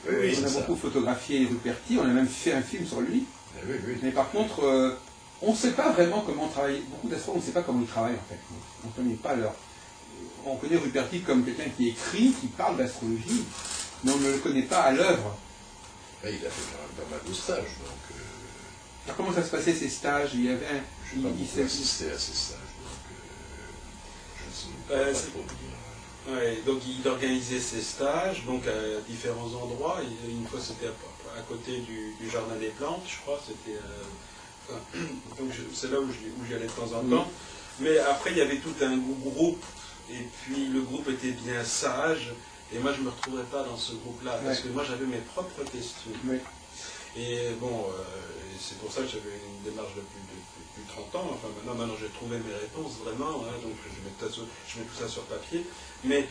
Oui, on a beaucoup photographié Ruperti, on a même fait un film sur lui. Oui. Mais par contre, on ne sait pas vraiment comment travailler. Beaucoup d'astrologues, on ne sait pas comment ils travaillent en fait. On ne connaît pas leur... On connaît Ruperti comme quelqu'un qui écrit, qui parle d'astrologie, mais on ne le connaît pas à l'œuvre. Il a fait quand même pas mal de stages, donc... Alors comment ça se passait ces stages? Il y avait un... Je n'ai pas beaucoup assisté à ces stages, donc je ne sais pas trop dire. Ouais, donc il organisait ses stages donc à différents endroits. Une fois c'était à côté du Jardin des Plantes, je crois. C'était donc c'est là où j'y allais de temps en temps. Mais après il y avait tout un groupe et puis le groupe était bien sage. Et moi, je ne me retrouvais pas dans ce groupe-là, parce que moi, j'avais mes propres questions. Oui. Et bon, c'est pour ça que j'avais une démarche de plus de 30 ans. Enfin, maintenant j'ai trouvé mes réponses, vraiment, hein, donc je mets tout ça sur papier. Mais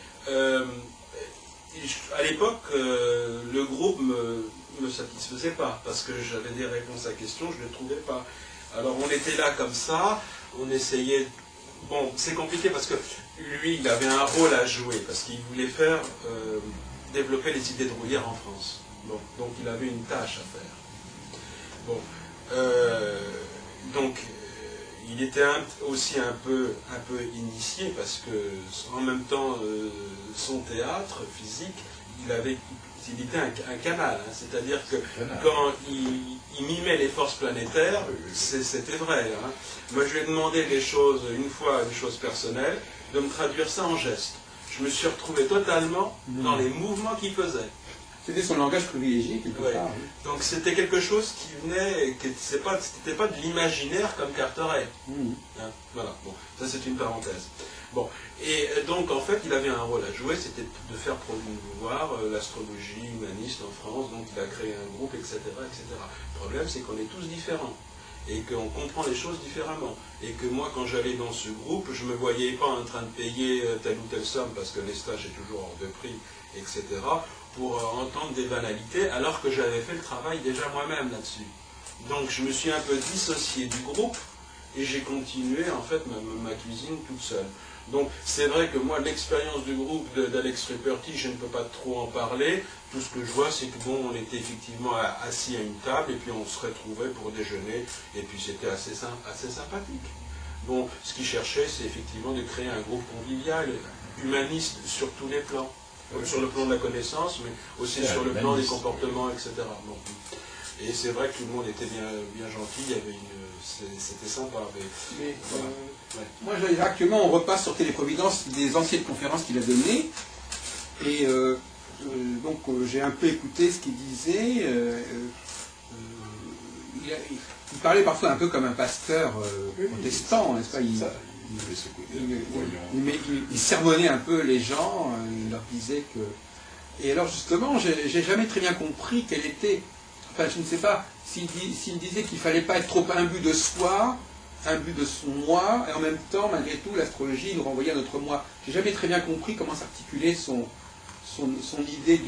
à l'époque, le groupe me satisfaisait pas, parce que j'avais des réponses à questions, je ne les trouvais pas. Alors, on était là comme ça, on essayait... Bon, c'est compliqué parce que lui, il avait un rôle à jouer, parce qu'il voulait faire développer les idées de Rouillère en France. Bon, donc il avait une tâche à faire. Bon, donc il était aussi un peu initié, parce que en même temps, son théâtre physique, il était un canal, hein, c'est-à-dire que quand il mimait les forces planétaires, c'était vrai. Hein. Moi, je lui ai demandé des choses personnelles, de me traduire ça en gestes. Je me suis retrouvé totalement dans les mouvements qu'il faisait. C'était son langage privilégié, quelque part. Oui. Donc c'était quelque chose qui venait, c'était pas de l'imaginaire comme Carteret. Hein, voilà, bon, ça c'est une parenthèse. Bon, et donc en fait il avait un rôle à jouer, c'était de faire promouvoir l'astrologie humaniste en France, donc il a créé un groupe, etc. etc. Le problème c'est qu'on est tous différents, et qu'on comprend les choses différemment. Et que moi quand j'allais dans ce groupe, je ne me voyais pas en train de payer telle ou telle somme, parce que les stages est toujours hors de prix, etc., pour entendre des banalités, alors que j'avais fait le travail déjà moi-même là-dessus. Donc je me suis un peu dissocié du groupe, et j'ai continué en fait ma cuisine toute seule. Donc c'est vrai que moi l'expérience du groupe d'Alex Ruperti, je ne peux pas trop en parler. Tout ce que je vois c'est que bon, on était effectivement assis à une table et puis on se retrouvait pour déjeuner et puis c'était assez sympathique. Bon, ce qu'il cherchait c'est effectivement de créer un groupe convivial, humaniste sur tous les plans. Sur le plan de la connaissance, mais aussi sur le plan des comportements, etc. Bon. Et c'est vrai que tout le monde était bien gentil, il y avait c'était sympa. Mais voilà. Moi, actuellement, on repasse sur Téléprovidence des anciennes conférences qu'il a données. Et donc, j'ai un peu écouté ce qu'il disait. Il parlait parfois un peu comme un pasteur protestant, n'est-ce pas? Ça, il avait ce côté voyant. Il sermonnait un peu les gens, il leur disait que... Et alors justement, j'ai jamais très bien compris quel était... Enfin, je ne sais pas, s'il disait qu'il ne fallait pas être trop imbu de soi, imbu de son moi, et en même temps, malgré tout, l'astrologie nous renvoyait à notre moi. J'ai jamais très bien compris comment s'articulait son idée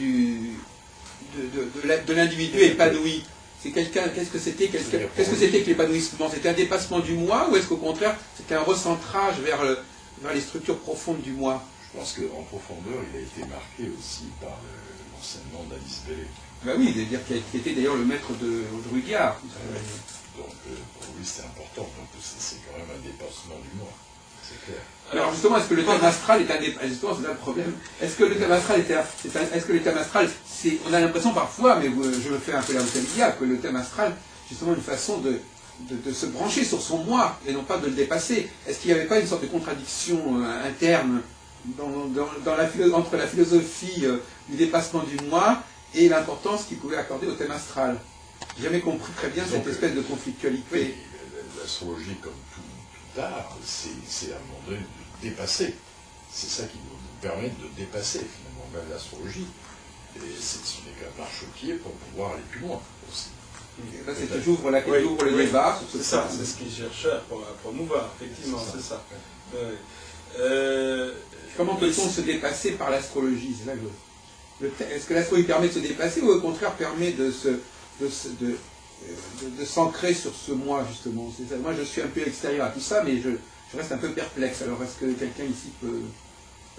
de l'individu épanoui. C'est quelqu'un, qu'est-ce que c'était que l'épanouissement? C'était un dépassement du moi, ou est-ce qu'au contraire, c'était un recentrage vers les structures profondes du moi? Je pense qu'en profondeur, il a été marqué aussi par l'enseignement d'Alice Bailey. Ben oui, c'est-à-dire qui était d'ailleurs le maître de Rudyard. Donc pour lui c'était important, donc c'est quand même un dépassement du moi, c'est clair. Alors justement, est-ce que le thème astral est un dépassement? Justement, c'est là le problème. Est-ce que le thème astral, on a l'impression parfois, mais je me fais un peu l'avocat, que le thème astral, justement une façon de se brancher sur son moi, et non pas de le dépasser. Est-ce qu'il n'y avait pas une sorte de contradiction interne entre la philosophie du dépassement du moi et l'importance qu'il pouvait accorder au thème astral? J'ai jamais compris très bien cette espèce de conflictualité. Oui, l'astrologie, comme tout art, c'est à un moment donné de dépasser. C'est ça qui nous permet de dépasser, finalement, même l'astrologie. Et ce n'est qu'un marchepied pour pouvoir aller plus loin aussi. Ça, c'est que j'ouvre le débat. C'est ça, c'est ce qu'il cherchait à promouvoir, effectivement, c'est ça. Comment peut-on se dépasser par l'astrologie? Est-ce que l'astrologie permet de se dépasser ou au contraire permet de s'ancrer sur ce moi, justement? Moi, je suis un peu extérieur à tout ça, mais je reste un peu perplexe. Alors, est-ce que quelqu'un ici peut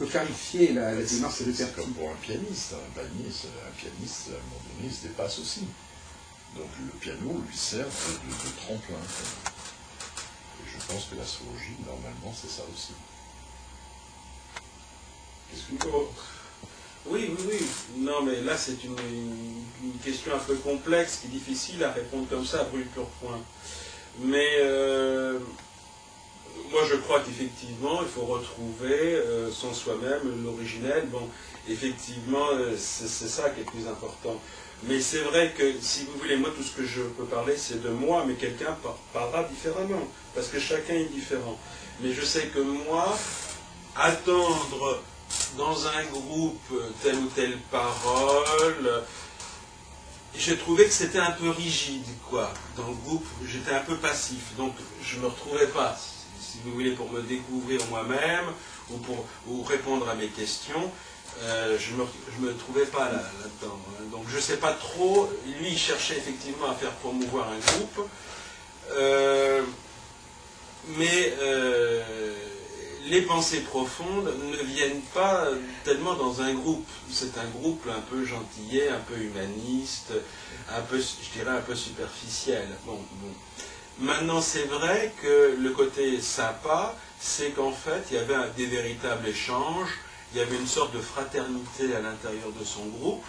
clarifier la démarche de C'est comme pour un pianiste. Un pianiste, à un moment donné, il se dépasse aussi. Donc, le piano lui sert de tremplin. Et je pense que l'astrologie, normalement, c'est ça aussi. Qu'est-ce que tu penses? Oui. Non, mais là, c'est une question un peu complexe, qui est difficile à répondre comme ça à brûle pour point. Mais moi, je crois qu'effectivement, il faut retrouver son soi-même, l'originel. Bon, effectivement, c'est ça qui est le plus important. Mais c'est vrai que, si vous voulez, moi, tout ce que je peux parler, c'est de moi, mais quelqu'un parlera différemment, parce que chacun est différent. Mais je sais que moi, attendre dans un groupe telle ou telle parole, j'ai trouvé que c'était un peu rigide, quoi. Dans le groupe, j'étais un peu passif, donc je ne me retrouvais pas, si vous voulez, pour me découvrir moi-même, ou répondre à mes questions, je ne me trouvais pas là-dedans. Donc je ne sais pas trop, lui il cherchait effectivement à faire promouvoir un groupe, mais les pensées profondes ne viennent pas tellement dans un groupe. C'est un groupe un peu gentillet, un peu humaniste, un peu, je dirais, un peu superficiel. Bon. Maintenant, c'est vrai que le côté sympa, c'est qu'en fait, il y avait des véritables échanges, il y avait une sorte de fraternité à l'intérieur de son groupe,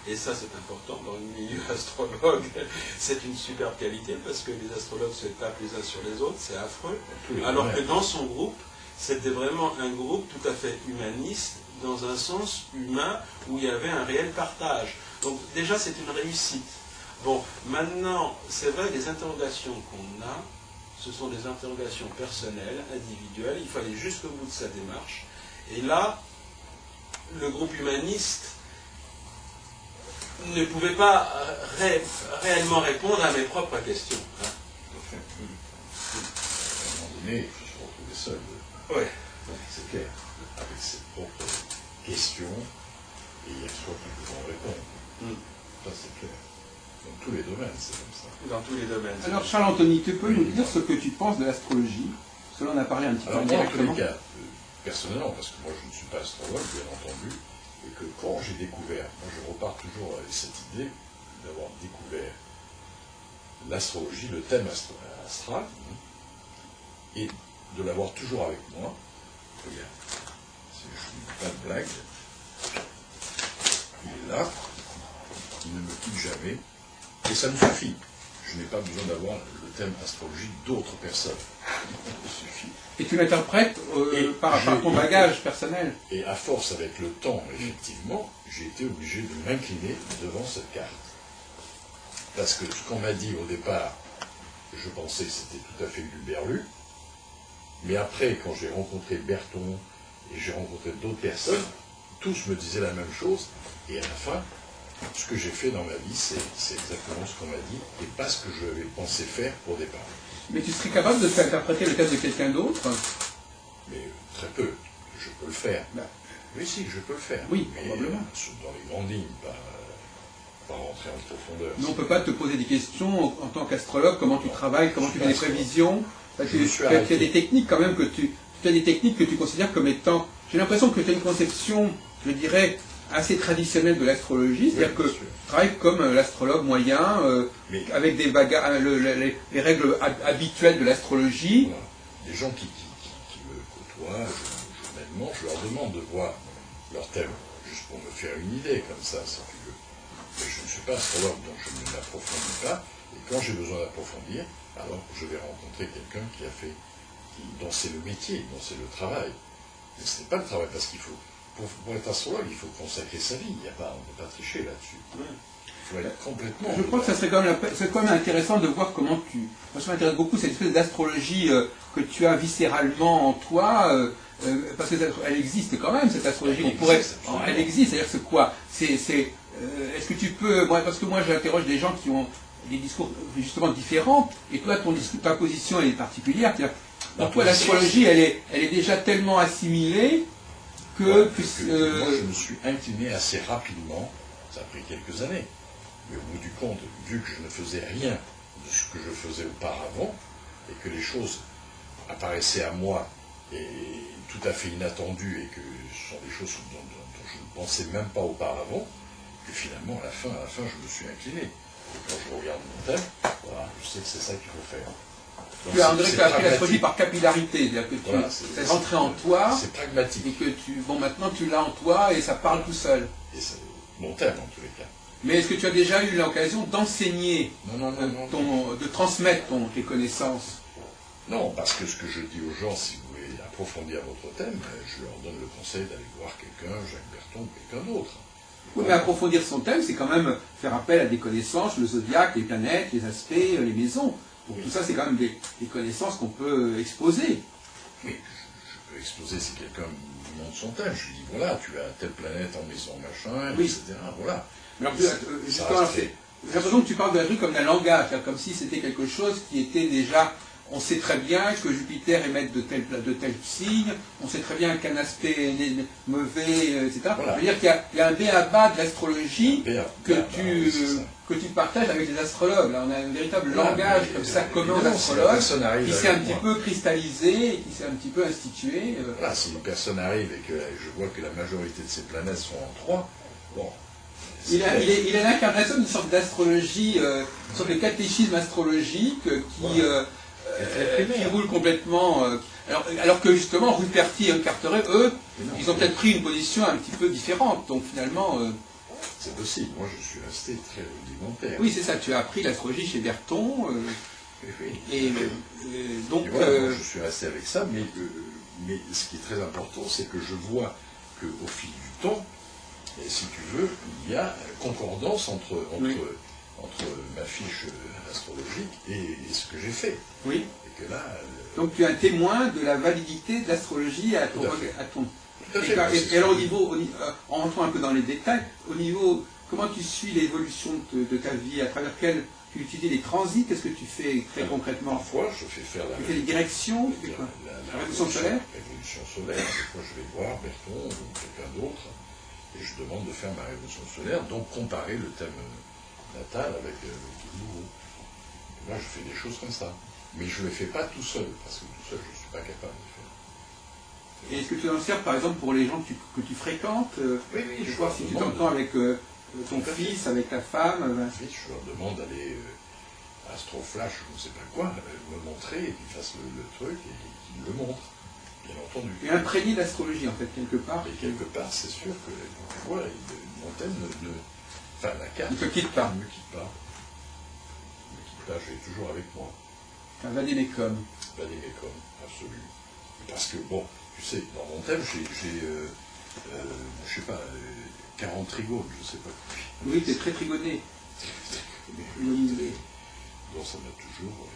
et ça c'est important dans le milieu astrologue, c'est une superbe qualité, parce que les astrologues se tapent les uns sur les autres, c'est affreux, alors que dans son groupe, c'était vraiment un groupe tout à fait humaniste, dans un sens humain, où il y avait un réel partage. Donc déjà c'est une réussite. Bon, maintenant, c'est vrai, les interrogations qu'on a, ce sont des interrogations personnelles, individuelles, il faut aller jusqu'au bout de sa démarche, et là, le groupe humaniste ne pouvait pas réellement répondre à mes propres questions. Hein. À un moment donné, il faut se retrouver seul. Oui. C'est clair. Avec ses propres questions, et il y a soi qui pouvons répondre. Ça, c'est clair. Dans tous les domaines, c'est comme ça. Dans tous les domaines. Alors, Charles-Anthony, tu peux nous dire ce que tu penses de l'astrologie? Cela, on a parlé un petit peu indirectement. En tous les cas, personnellement, parce que moi je ne suis pas astrologue, bien entendu, et que quand j'ai découvert, moi je repars toujours avec cette idée d'avoir découvert l'astrologie, le thème astral, et de l'avoir toujours avec moi. Regarde, je ne dis pas de blague, il est là, il ne me quitte jamais, et ça me suffit. Je n'ai pas besoin d'avoir le thème astrologie d'autres personnes. Il suffit. Et tu l'interprètes par ton bagage personnel. Et à force, avec le temps, effectivement, j'ai été obligé de m'incliner devant cette carte. Parce que ce qu'on m'a dit au départ, je pensais que c'était tout à fait luberlu. Mais après, quand j'ai rencontré Berton et j'ai rencontré d'autres personnes, tous me disaient la même chose. Et à la fin, ce que j'ai fait dans ma vie, c'est exactement ce qu'on m'a dit et pas ce que j'avais pensé faire au départ. Mais tu serais capable de faire interpréter le texte de quelqu'un d'autre? Mais très peu. Je peux le faire. Bah. Oui, si, je peux le faire. Oui, mais probablement. Dans les grandes lignes, pas rentrer en profondeur. Mais on ne peut pas te poser des questions en tant qu'astrologue, comment tu travailles, comment tu fais des prévisions. Tu as des techniques quand même tu as des techniques que tu considères comme étant... J'ai l'impression que tu as une conception, je dirais, assez traditionnelle de l'astrologie, c'est-à-dire que tu travailles comme l'astrologue moyen, avec des les règles habituelles de l'astrologie. Voilà. Les gens qui me côtoient, journellement, je leur demande de voir leur thème, juste pour me faire une idée, comme ça, si tu veux. Mais je ne suis pas astrologue, donc je ne m'approfondis pas, et quand j'ai besoin d'approfondir, alors je vais rencontrer quelqu'un dont c'est le métier, dont c'est le travail. Mais ce n'est pas le travail, parce qu'il faut, pour être astrologue, il faut consacrer sa vie, on ne peut pas tricher là-dessus. Il faut être complètement... Je crois que ça serait quand même intéressant de voir comment tu... Moi, ça m'intéresse beaucoup cette espèce d'astrologie que tu as viscéralement en toi, parce qu'elle existe quand même, cette astrologie. Elle existe, c'est-à-dire c'est quoi? Est-ce que tu peux... Parce que moi, j'interroge des gens qui ont des discours justement différents, et toi, ta position, elle est particulière. Pour toi, l'astrologie, elle est déjà tellement assimilée que... Moi, je me suis incliné assez rapidement, ça a pris quelques années, mais au bout du compte, vu que je ne faisais rien de ce que je faisais auparavant, et que les choses apparaissaient à moi et tout à fait inattendues, et que ce sont des choses dont je ne pensais même pas auparavant, que finalement, à la fin, je me suis incliné. Et quand je regarde mon thème, voilà, je sais que c'est ça qu'il faut faire. Donc, tu as appris l'astrologie par capillarité, c'est-à-dire que c'est rentré en toi, c'est pragmatique. Et que maintenant tu l'as en toi et ça parle tout seul. Et c'est mon thème en tous les cas. Mais est-ce que tu as déjà eu l'occasion d'enseigner, non, de transmettre tes connaissances? Non, parce que ce que je dis aux gens, si vous voulez approfondir votre thème, je leur donne le conseil d'aller voir quelqu'un, Jacques Berton ou quelqu'un d'autre. Oui, mais approfondir son thème, c'est quand même faire appel à des connaissances, le zodiaque, les planètes, les aspects, les maisons. Donc tout ça, c'est quand même des connaissances qu'on peut exposer. Oui, je peux exposer si quelqu'un me montre son thème. Je lui dis, voilà, tu as telle planète en maison, machin, oui. etc. Voilà. Mais en plus, j'ai l'impression que tu parles de la truc comme d'un langage, comme si c'était quelque chose qui était déjà... On sait très bien que Jupiter émet de tels signes, on sait très bien qu'un aspect mauvais, etc. Voilà. Je veux dire qu'il y a un b.a.-ba de l'astrologie que tu partages avec les astrologues. Là, on a un véritable langage comme ça commun d'astrologue qui s'est un petit peu cristallisé, et qui s'est un petit peu institué. Voilà, si une personne arrive et que je vois que la majorité de ces planètes sont en 3, bon... Il est l'incarnation d'une sorte d'astrologie, une sorte de catéchisme astrologique qui roule complètement. Alors que justement, Ruperti et Carteret, eux, ils ont peut-être pris une position un petit peu différente. Donc finalement... C'est possible. Moi, je suis resté très rudimentaire. Oui, c'est ça. Tu as appris l'astrologie chez Berton. Donc... Et voilà, je suis resté avec ça, mais ce qui est très important, c'est que je vois qu'au fil du temps, et si tu veux, il y a concordance entre ma fiche astrologique et ce que j'ai fait. Oui. Et que là, donc tu es un témoin de la validité de l'astrologie à ton... Tout à fait. Et alors en rentrant un peu dans les détails, comment tu suis l'évolution de ta vie, à travers quelle tu utilises les transits, qu'est-ce que tu fais très concrètement? Parfois, je fais faire Tu fais les directions, tu fais quoi? La révolution solaire. Révolution solaire, des fois je vais voir Berton ou quelqu'un d'autre, et je demande de faire ma révolution solaire, donc comparer le thème natal avec le nouveau. Là, je fais des choses comme ça. Mais je ne le fais pas tout seul, parce que tout seul, je ne suis pas capable de le faire. Et est-ce que tu t'en sers, par exemple, pour les gens que tu fréquentes? Oui, je vois si tu t'entends avec ton fils, avec ta femme. Je leur demande d'aller à Astroflash, je ne sais pas quoi, me montrer, et qu'ils fassent le truc, et qu'ils me le montrent, bien entendu. Et imprégné d'astrologie, en fait, quelque part. Et quelque part, c'est sûr que, voilà, mon thème enfin, la carte ne te quitte pas. Ne me quitte pas. Ne me quitte pas, je l'ai toujours avec moi. Un vadémécum. Vadémécum, absolu. Parce que, bon, tu sais, dans mon thème, j'ai je sais pas, 40 trigones, je sais pas. Oui, tu es très trigoné. Donc ça m'a toujours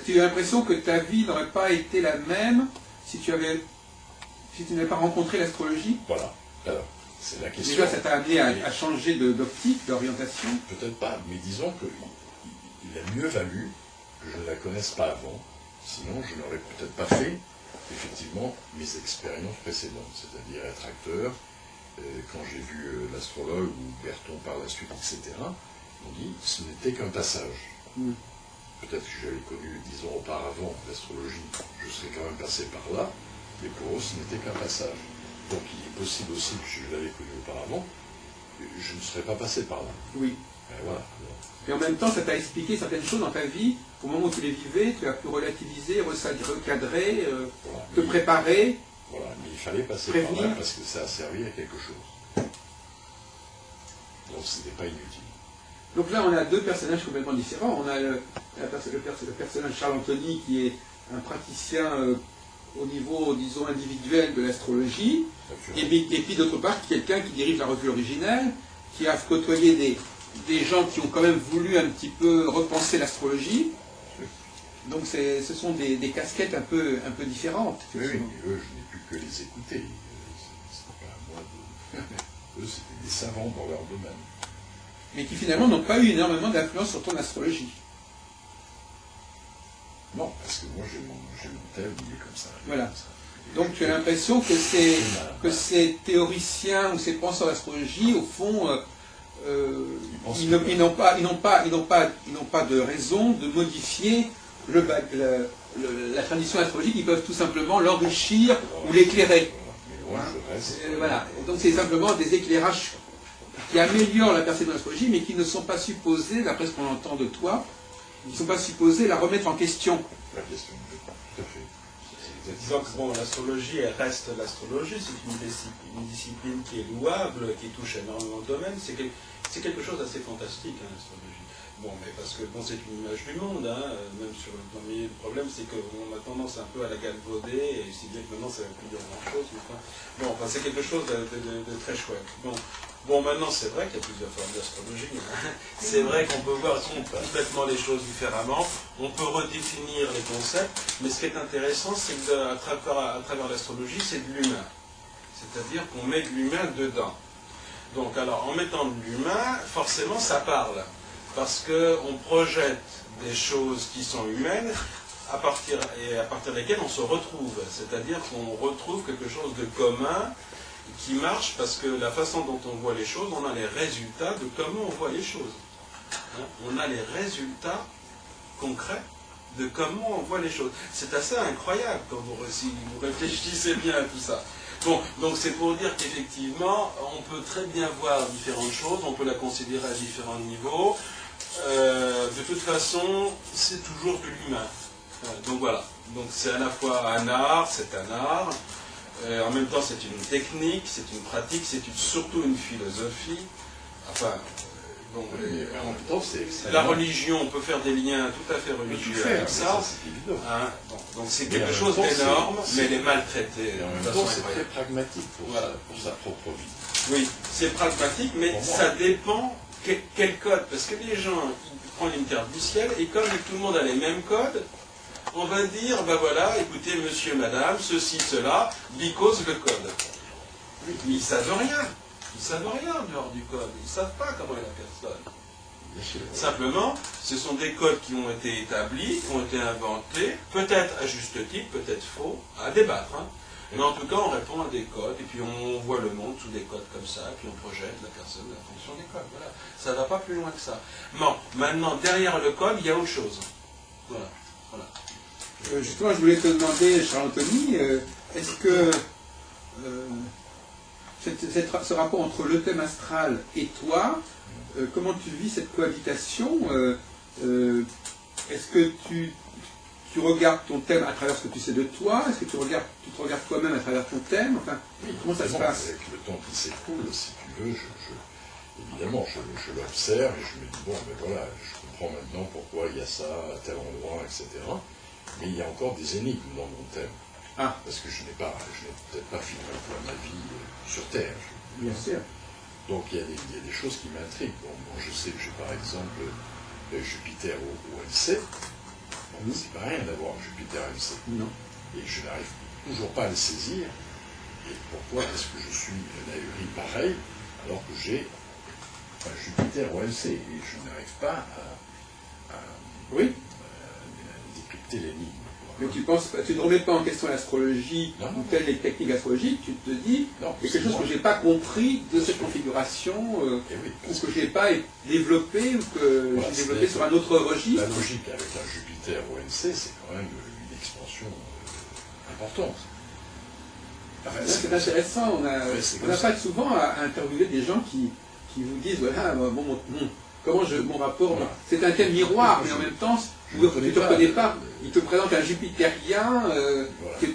Tu as l'impression que ta vie n'aurait pas été la même si tu n'avais pas rencontré l'astrologie? Voilà. Alors, c'est la question. Déjà, ça t'a amené à changer d'optique, d'orientation? Peut-être pas, mais disons qu'il a mieux valu que je ne la connaisse pas avant. Sinon, je n'aurais peut-être pas fait, effectivement, mes expériences précédentes, c'est-à-dire être acteur. Quand j'ai vu l'astrologue ou Berton par la suite, etc., on dit ce n'était qu'un passage. Peut-être que j'avais connu, disons, auparavant l'astrologie, je serais quand même passé par là, mais pour eux, ce n'était qu'un passage. Donc il est possible aussi que je l'avais connu auparavant, je ne serais pas passé par là. Oui. Et voilà. Et en même temps, ça t'a expliqué certaines choses dans ta vie, au moment où tu les vivais, tu as pu relativiser, recadrer, Voilà. te préparer. Voilà, mais il fallait passer Prévenir. par là parce que ça a servi à quelque chose. Donc ce n'était pas inutile. Donc là, on a deux personnages complètement différents. On a le personnage Charles Anthony, qui est un praticien au niveau, disons, individuel de l'astrologie, et puis d'autre part, quelqu'un qui dirige la revue originelle, qui a côtoyé des gens qui ont quand même voulu un petit peu repenser l'astrologie. Donc ce sont des casquettes un peu différentes. Oui, eux, je n'ai plus que les écouter. C'est pas à moi de... Eux, c'était des savants dans leur domaine. Mais qui finalement n'ont pas eu énormément d'influence sur ton astrologie. Non, parce que moi j'ai mon thème, il est comme ça. Voilà. Donc tu as l'impression que ces théoriciens ou ces penseurs d'astrologie, au fond, ils n'ont pas de raison de modifier la tradition astrologique. Ils peuvent tout simplement l'enrichir ou l'éclairer. Voilà. Donc c'est simplement des éclairages qui améliorent la perception de l'astrologie, mais qui ne sont pas supposés, d'après ce qu'on entend de toi, ils ne sont pas supposés la remettre en question. La question, tout à fait. Disons que bon, l'astrologie, elle reste l'astrologie, c'est une discipline qui est louable, qui touche énormément de domaines, c'est quelque chose d'assez fantastique, hein, l'astrologie. Bon, mais parce que bon, c'est une image du monde, hein, même sur le premier problème, c'est qu'on a tendance un peu à la galvauder, et si bien que maintenant ça ne veut plus dire grand-chose, mais enfin, bon, enfin, c'est quelque chose de très chouette. Bon, maintenant c'est vrai qu'il y a plusieurs formes d'astrologie, hein. C'est vrai qu'on peut voir complètement les choses différemment, on peut redéfinir les concepts, mais ce qui est intéressant, c'est qu'à travers l'astrologie, c'est de l'humain. C'est-à-dire qu'on met de l'humain dedans. Donc alors, en mettant de l'humain, forcément ça parle. Parce qu'on projette des choses qui sont humaines à partir desquelles on se retrouve. C'est-à-dire qu'on retrouve quelque chose de commun qui marche parce que la façon dont on voit les choses, on a les résultats de comment on voit les choses. Hein, on a les résultats concrets de comment on voit les choses. C'est assez incroyable quand si vous réfléchissez bien à tout ça. Bon, donc c'est pour dire qu'effectivement, on peut très bien voir différentes choses, on peut la considérer à différents niveaux. De toute façon, c'est toujours de l'humain. Donc voilà. Donc c'est à la fois un art, c'est un art. En même temps, c'est une technique, c'est une pratique, c'est surtout une philosophie. Enfin, bon, en même temps, la religion, on peut faire des liens tout à fait religieux avec ça. Hein, bon, donc c'est quelque chose d'énorme, mais elle est maltraitée. Et en même temps, c'est très pragmatique pour sa propre vie. Oui, c'est pragmatique, mais ça dépend quel code. Parce que les gens, ils prennent une carte du ciel, et comme tout le monde a les mêmes codes, on va dire, ben voilà, écoutez, monsieur, madame, ceci, cela, because le code. Mais ils ne savent rien. Ils ne savent rien en dehors du code. Ils ne savent pas comment est la personne. Simplement, ce sont des codes qui ont été établis, qui ont été inventés, peut-être à juste titre, peut-être faux, à débattre. Hein. Mais en tout cas, on répond à des codes, et puis on voit le monde sous des codes comme ça, et puis on projette la personne en fonction des codes. Voilà. Ça ne va pas plus loin que ça. Bon, maintenant, derrière le code, il y a autre chose. Voilà. Justement, je voulais te demander, Charles-Anthony, est-ce que ce rapport entre le thème astral et toi, comment tu vis cette cohabitation? Est-ce que tu regardes ton thème à travers ce que tu sais de toi? Est-ce que tu te regardes toi-même à travers ton thème? Enfin, comment ça se passe? Avec le temps qui s'écoule, si tu veux, évidemment, je l'observe et je me dis, bon, ben voilà, je comprends maintenant pourquoi il y a ça à tel endroit, etc. Mais il y a encore des énigmes dans mon thème. Ah. Parce que je n'ai peut-être pas fini ma vie sur Terre. Bien sûr. Donc il y a des choses qui m'intriguent. Bon, je sais que j'ai par exemple Jupiter au MC. Bon, c'est pas rien d'avoir Jupiter MC. Non. Et je n'arrive toujours pas à le saisir. Et pourquoi est-ce que je suis un ahuri pareil alors que j'ai un Jupiter au MC et je n'arrive pas à Oui. décrypter l'énigme. Mais tu ne remets pas en question l'astrologie ou telles les techniques astrologiques, tu te dis, il y a quelque chose que je n'ai pas compris de cette configuration, ou que je n'ai pas développé, ou que j'ai développé sur un autre registre. La logique avec un Jupiter au MC, c'est quand même une expansion importante. Enfin, c'est intéressant, on n'a pas souvent à interviewer des gens qui vous disent, voilà, comment mon rapport, voilà. C'est un thème miroir, mais en même temps, tu ne te reconnais pas. Il te présente un jupitérien qui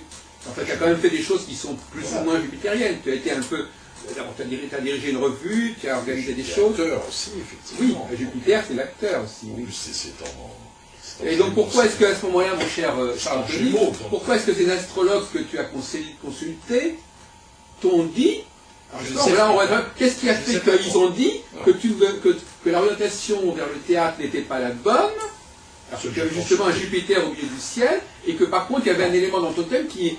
a quand même fait des choses qui sont plus ou moins jupitériennes. Tu as été un peu, tu as dirigé une revue, tu as organisé des choses. L'acteur aussi, effectivement. Oui, Jupiter, c'est l'acteur aussi. En oui. plus, Et donc pourquoi est-ce qu'à ce moment-là, mon cher Charles Denis, pourquoi est-ce que ces astrologues que tu as consultés t'ont dit, qu'est-ce qui a fait qu'ils ont dit que l'orientation vers le théâtre n'était pas la bonne, parce qu'il y avait justement un Jupiter au milieu du ciel, et que par contre il y avait un élément dans ton thème qui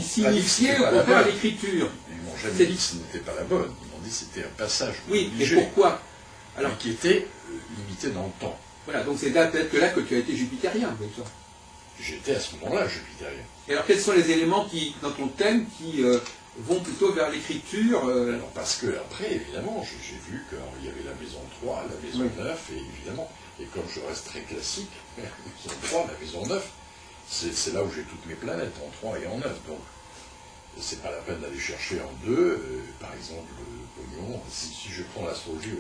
signifiait au contraire l'écriture. Ils m'ont jamais dit que ce n'était pas la bonne, ils m'ont dit que c'était un passage oui, obligé, mais pourquoi alors qui était limité dans le temps. Voilà, donc c'est peut-être que là que tu as été jupitérien, comme ça. J'étais à ce moment-là jupitérien. Et alors quels sont les éléments dans ton thème qui vont plutôt vers l'écriture Alors parce que après, évidemment, j'ai vu qu'il y avait la maison 3, la maison 9, et évidemment, et comme je reste très classique, la maison 3, la maison 9, c'est là où j'ai toutes mes planètes, en 3 et en 9. Donc, c'est pas la peine d'aller chercher en 2, par exemple, le pognon, si je prends l'astrologie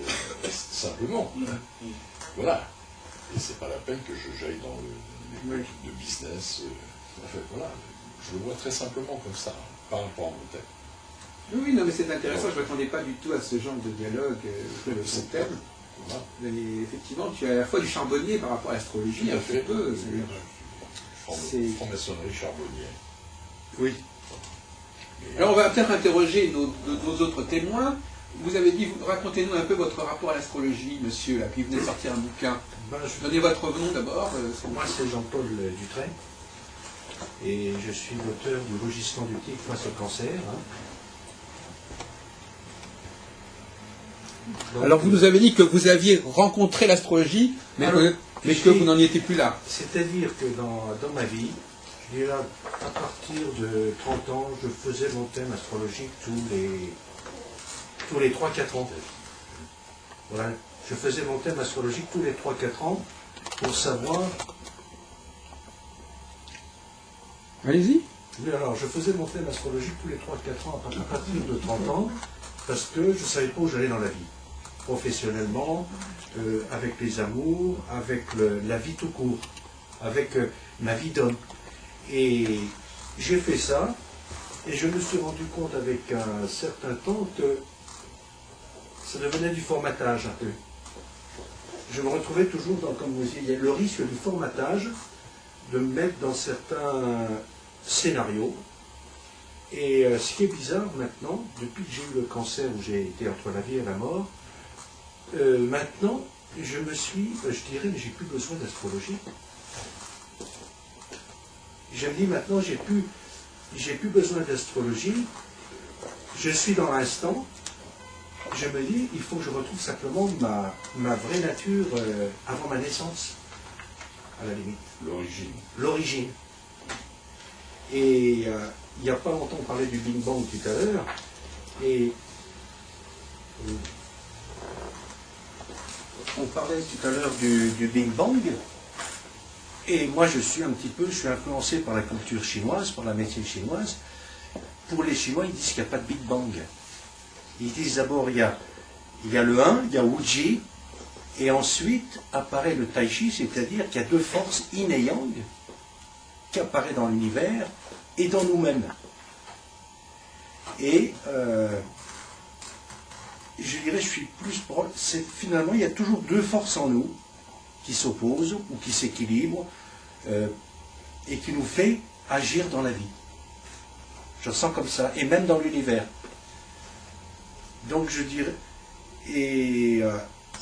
simplement. Voilà. Et c'est pas la peine que j'aille dans les trucs de business. En fait, voilà. Je le vois très simplement comme ça, par rapport à mon thème. Oui, non, mais c'est intéressant, je ne m'attendais pas du tout à ce genre de dialogue de son thème. Voilà. Effectivement, tu as à la fois du charbonnier par rapport à l'astrologie, un petit peu. Franc-maçonnerie charbonnière. Oui. Alors on va peut-être interroger nos autres témoins. Vous avez dit, racontez-nous un peu votre rapport à l'astrologie, monsieur, là, puis vous venez de sortir un bouquin. Donnez votre nom d'abord. Moi, c'est Jean-Paul Dutray, et je suis l'auteur du Rugissement du tigre face au cancer. Donc, alors, vous nous avez dit que vous aviez rencontré l'astrologie, mais que vous n'en étiez plus là. C'est-à-dire que dans ma vie, je dirais à partir de 30 ans, je faisais mon thème astrologique tous les 3-4 ans. Voilà. Je faisais mon thème astrologique tous les 3-4 ans pour savoir... Allez-y. Alors, je faisais mon thème astrologique tous les 3-4 ans à partir de 30 ans parce que je ne savais pas où j'allais dans la vie. Professionnellement, avec les amours, avec la vie tout court, avec ma vie d'homme. Et j'ai fait ça et je me suis rendu compte avec un certain temps que ça devenait du formatage un peu. Je me retrouvais toujours dans, comme vous disiez, il y a le risque du formatage, de me mettre dans certains scénarios. Et ce qui est bizarre maintenant, depuis que j'ai eu le cancer où j'ai été entre la vie et la mort, maintenant, je dirais, mais j'ai plus besoin d'astrologie. Je me dis maintenant, j'ai plus besoin d'astrologie, je suis dans l'instant. Je me dis, il faut que je retrouve simplement ma vraie nature avant ma naissance, à la limite. L'origine. L'origine. Et il n'y a pas longtemps, on parlait du Big Bang tout à l'heure, et on parlait tout à l'heure du Big Bang, et moi je suis influencé par la culture chinoise, par la médecine chinoise. Pour les Chinois, ils disent qu'il n'y a pas de Big Bang. Ils disent d'abord, il y a le 1, il y a Wuji, et ensuite apparaît le Tai Chi, c'est-à-dire qu'il y a deux forces yin et yang qui apparaissent dans l'univers et dans nous-mêmes. Et je dirais, je suis plus proche, finalement, il y a toujours deux forces en nous qui s'opposent ou qui s'équilibrent et qui nous fait agir dans la vie. Je ressens comme ça, et même dans l'univers. Donc je dirais, et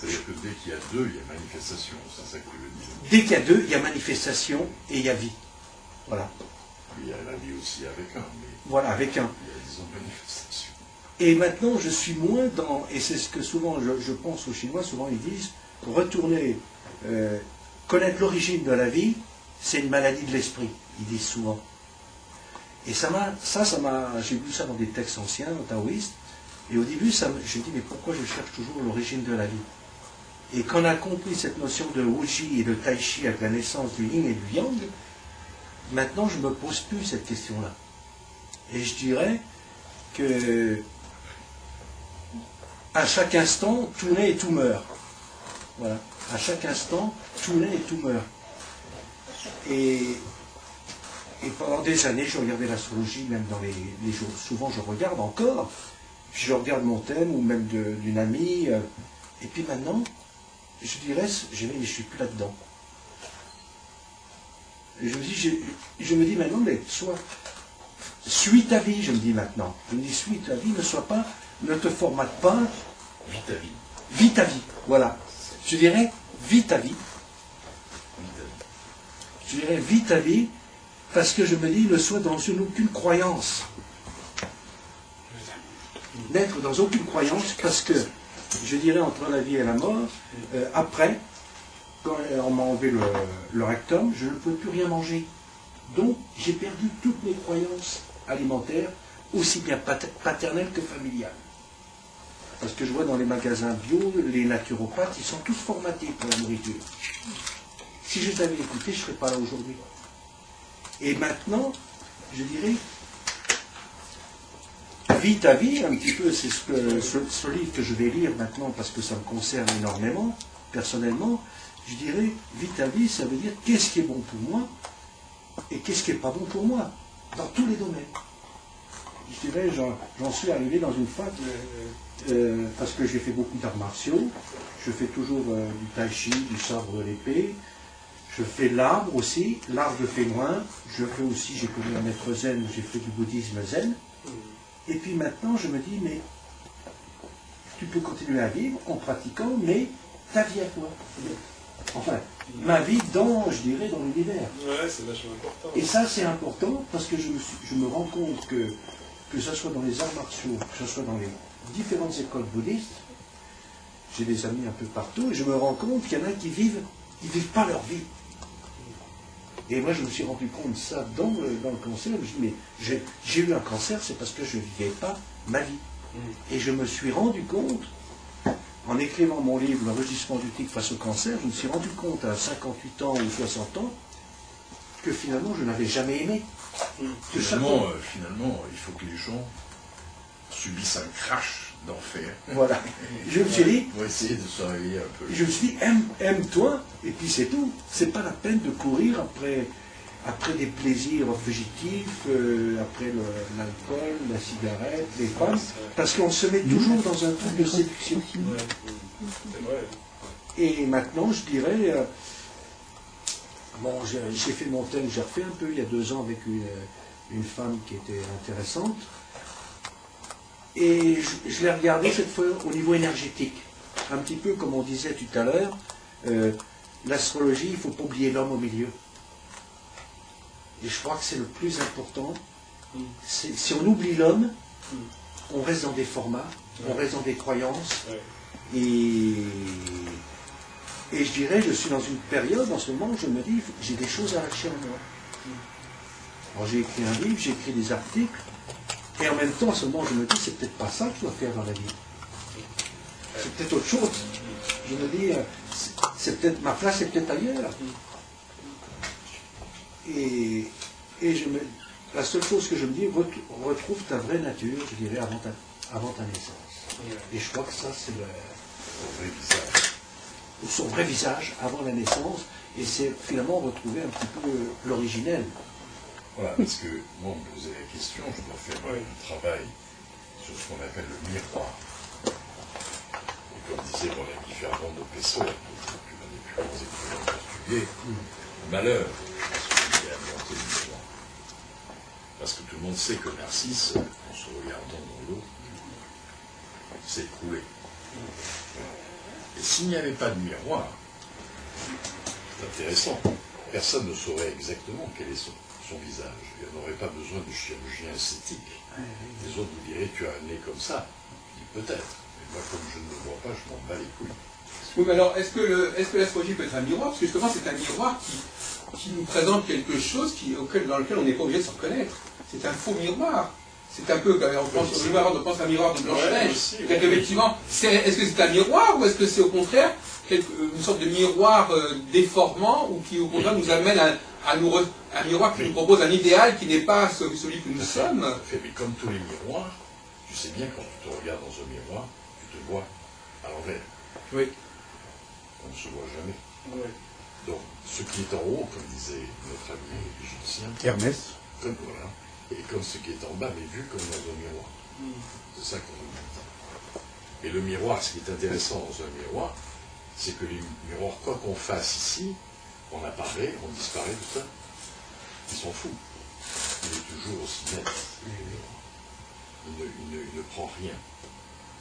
C'est-à-dire que dès qu'il y a deux, il y a manifestation, c'est ça que tu veux dire. Dès qu'il y a deux, il y a manifestation et il y a vie. Voilà. Il y a la vie aussi avec un, mais Voilà, avec un. il y a, disons, manifestation. Et maintenant, je suis moins dans, et c'est ce que souvent je pense aux Chinois, souvent ils disent, retourner, connaître l'origine de la vie, c'est une maladie de l'esprit, ils disent souvent. Et j'ai lu ça dans des textes anciens, taoïstes, et au début, je me dis, mais pourquoi je cherche toujours l'origine de la vie? Et quand on a compris cette notion de Wuji et de Tai Chi avec la naissance du Yin et du Yang, maintenant, je ne me pose plus cette question-là. Et je dirais que à chaque instant, tout naît et tout meurt. Voilà. À chaque instant, tout naît et tout meurt. Et pendant des années, je regardais l'astrologie, même dans les jours. Souvent, je regarde encore. Puis je regarde mon thème, ou même d'une amie. Et puis maintenant, je dirais, je ne suis plus là-dedans. Et je me dis maintenant, mais suis ta vie, je me dis maintenant. Je me dis, suis ta vie, ne te formate pas. Vis ta vie. Vis ta vie, voilà. Je dirais, vis ta vie. Je dirais, vis ta vie, parce que je me dis, ne sois dans aucune croyance. N'être dans aucune croyance, parce que, je dirais, entre la vie et la mort, après, quand on m'a enlevé le rectum, je ne pouvais plus rien manger. Donc, j'ai perdu toutes mes croyances alimentaires, aussi bien paternelles que familiales. Parce que je vois dans les magasins bio, les naturopathes, ils sont tous formatés pour la nourriture. Si je t'avais écouté, je ne serais pas là aujourd'hui. Et maintenant, je dirais, vis ta vie, un petit peu, c'est ce livre que je vais lire maintenant, parce que ça me concerne énormément, personnellement, je dirais, vis ta vie, ça veut dire qu'est-ce qui est bon pour moi, et qu'est-ce qui n'est pas bon pour moi, dans tous les domaines. Je dirais, j'en suis arrivé dans une phase, parce que j'ai fait beaucoup d'arts martiaux, je fais toujours du tai chi, du sabre de l'épée, je fais l'arbre aussi, l'arbre je fais loin, je fais aussi, j'ai connu un maître zen, j'ai fait du bouddhisme zen, et puis maintenant je me dis, mais tu peux continuer à vivre en pratiquant, mais ta vie à toi. Enfin, ma vie je dirais, dans l'univers. Ouais, c'est vachement important. Et ça, c'est important parce que je me rends compte que ce soit dans les arts martiaux, que ce soit dans les différentes écoles bouddhistes, j'ai des amis un peu partout, et je me rends compte qu'il y en a qui vivent pas leur vie. Et moi, je me suis rendu compte de ça dans le cancer. Je me suis dit, mais j'ai eu un cancer, c'est parce que je ne vivais pas ma vie. Et je me suis rendu compte, en écrivant mon livre, L'enregistrement du tic face au cancer, je me suis rendu compte à 58 ans ou 60 ans, que finalement, je n'avais jamais aimé. Finalement, il faut que les gens subissent un crash d'enfer. Voilà. Je me suis dit, Pour essayer de se réveiller un peu. je me suis dit, aime-toi, et puis c'est tout. C'est pas la peine de courir après des plaisirs fugitifs, après l'alcool, la cigarette, les femmes, parce qu'on se met toujours dans un truc de séduction. C'est vrai. Et maintenant, je dirais, bon, j'ai fait mon thème, j'ai refait un peu il y a 2 ans avec une femme qui était intéressante. Et je l'ai regardé cette fois au niveau énergétique. Un petit peu comme on disait tout à l'heure, l'astrologie, il ne faut pas oublier l'homme au milieu. Et je crois que c'est le plus important. Si on oublie l'homme, on reste dans des formats, on reste dans des croyances. Et je dirais, je suis dans une période en ce moment où je me dis, j'ai des choses à lâcher en moi. Alors j'ai écrit un livre, j'ai écrit des articles, et en même temps, en ce moment, je me dis, c'est peut-être pas ça que je dois faire dans la vie. C'est peut-être autre chose. Je me dis, c'est peut-être ma place est peut-être ailleurs. Et la seule chose que je me dis, retrouve ta vraie nature, je dirais, avant ta naissance. Et je crois que ça, c'est son vrai visage avant la naissance, et c'est finalement retrouver un petit peu l'originel. Voilà, parce que moi, on me posait la question, je dois faire un travail sur ce qu'on appelle le miroir. Et comme disait mon ami Fernando Pessoa, qui m'a des plus grands écrivains portugais, malheur, parce qu'il a inventé le miroir. Parce que tout le monde sait que Narcisse, en se regardant dans l'eau, s'est écroulé. Et s'il n'y avait pas de miroir, c'est intéressant, personne ne saurait exactement quel est son visage. Il n'aurait pas besoin de chirurgie esthétique. Les autres vous diraient, tu as un nez comme ça. Je dis peut-être. Mais moi, comme je ne le vois pas, je m'en bats les couilles. Oui, mais alors, est-ce que l'astrologie peut être un miroir? Parce que justement, c'est un miroir qui nous présente quelque chose dans lequel on n'est pas obligé de s'en reconnaître. C'est un faux miroir. C'est un peu, quand on pense au miroir, on pense à un miroir de Blanche-Neige. Effectivement, est-ce que c'est un miroir ou est-ce que c'est au contraire une sorte de miroir déformant ou qui au contraire nous amène un miroir qui nous propose un idéal qui n'est pas celui que nous sommes? Mais comme tous les miroirs, tu sais bien quand tu te regardes dans un miroir, tu te vois à l'envers. Oui. On ne se voit jamais. Oui. Donc, ce qui est en haut, comme disait notre ami égyptien, Hermès. voilà, et comme ce qui est en bas, mais vu comme dans un miroir. C'est ça qu'on nous dit. Et le miroir, ce qui est intéressant dans un miroir, c'est que les miroirs, quoi qu'on fasse ici, on apparaît, on disparaît, tout ça. Ils s'en foutent. Il est toujours aussi net. Il ne prend rien.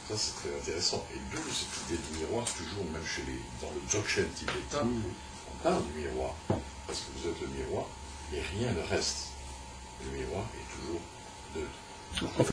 Ça, c'est très intéressant. Et d'où cette idée du miroir, toujours, même dans le Dzogchen tibétain, on parle du miroir. Parce que vous êtes le miroir, et rien ne reste. Le miroir est toujours neutre.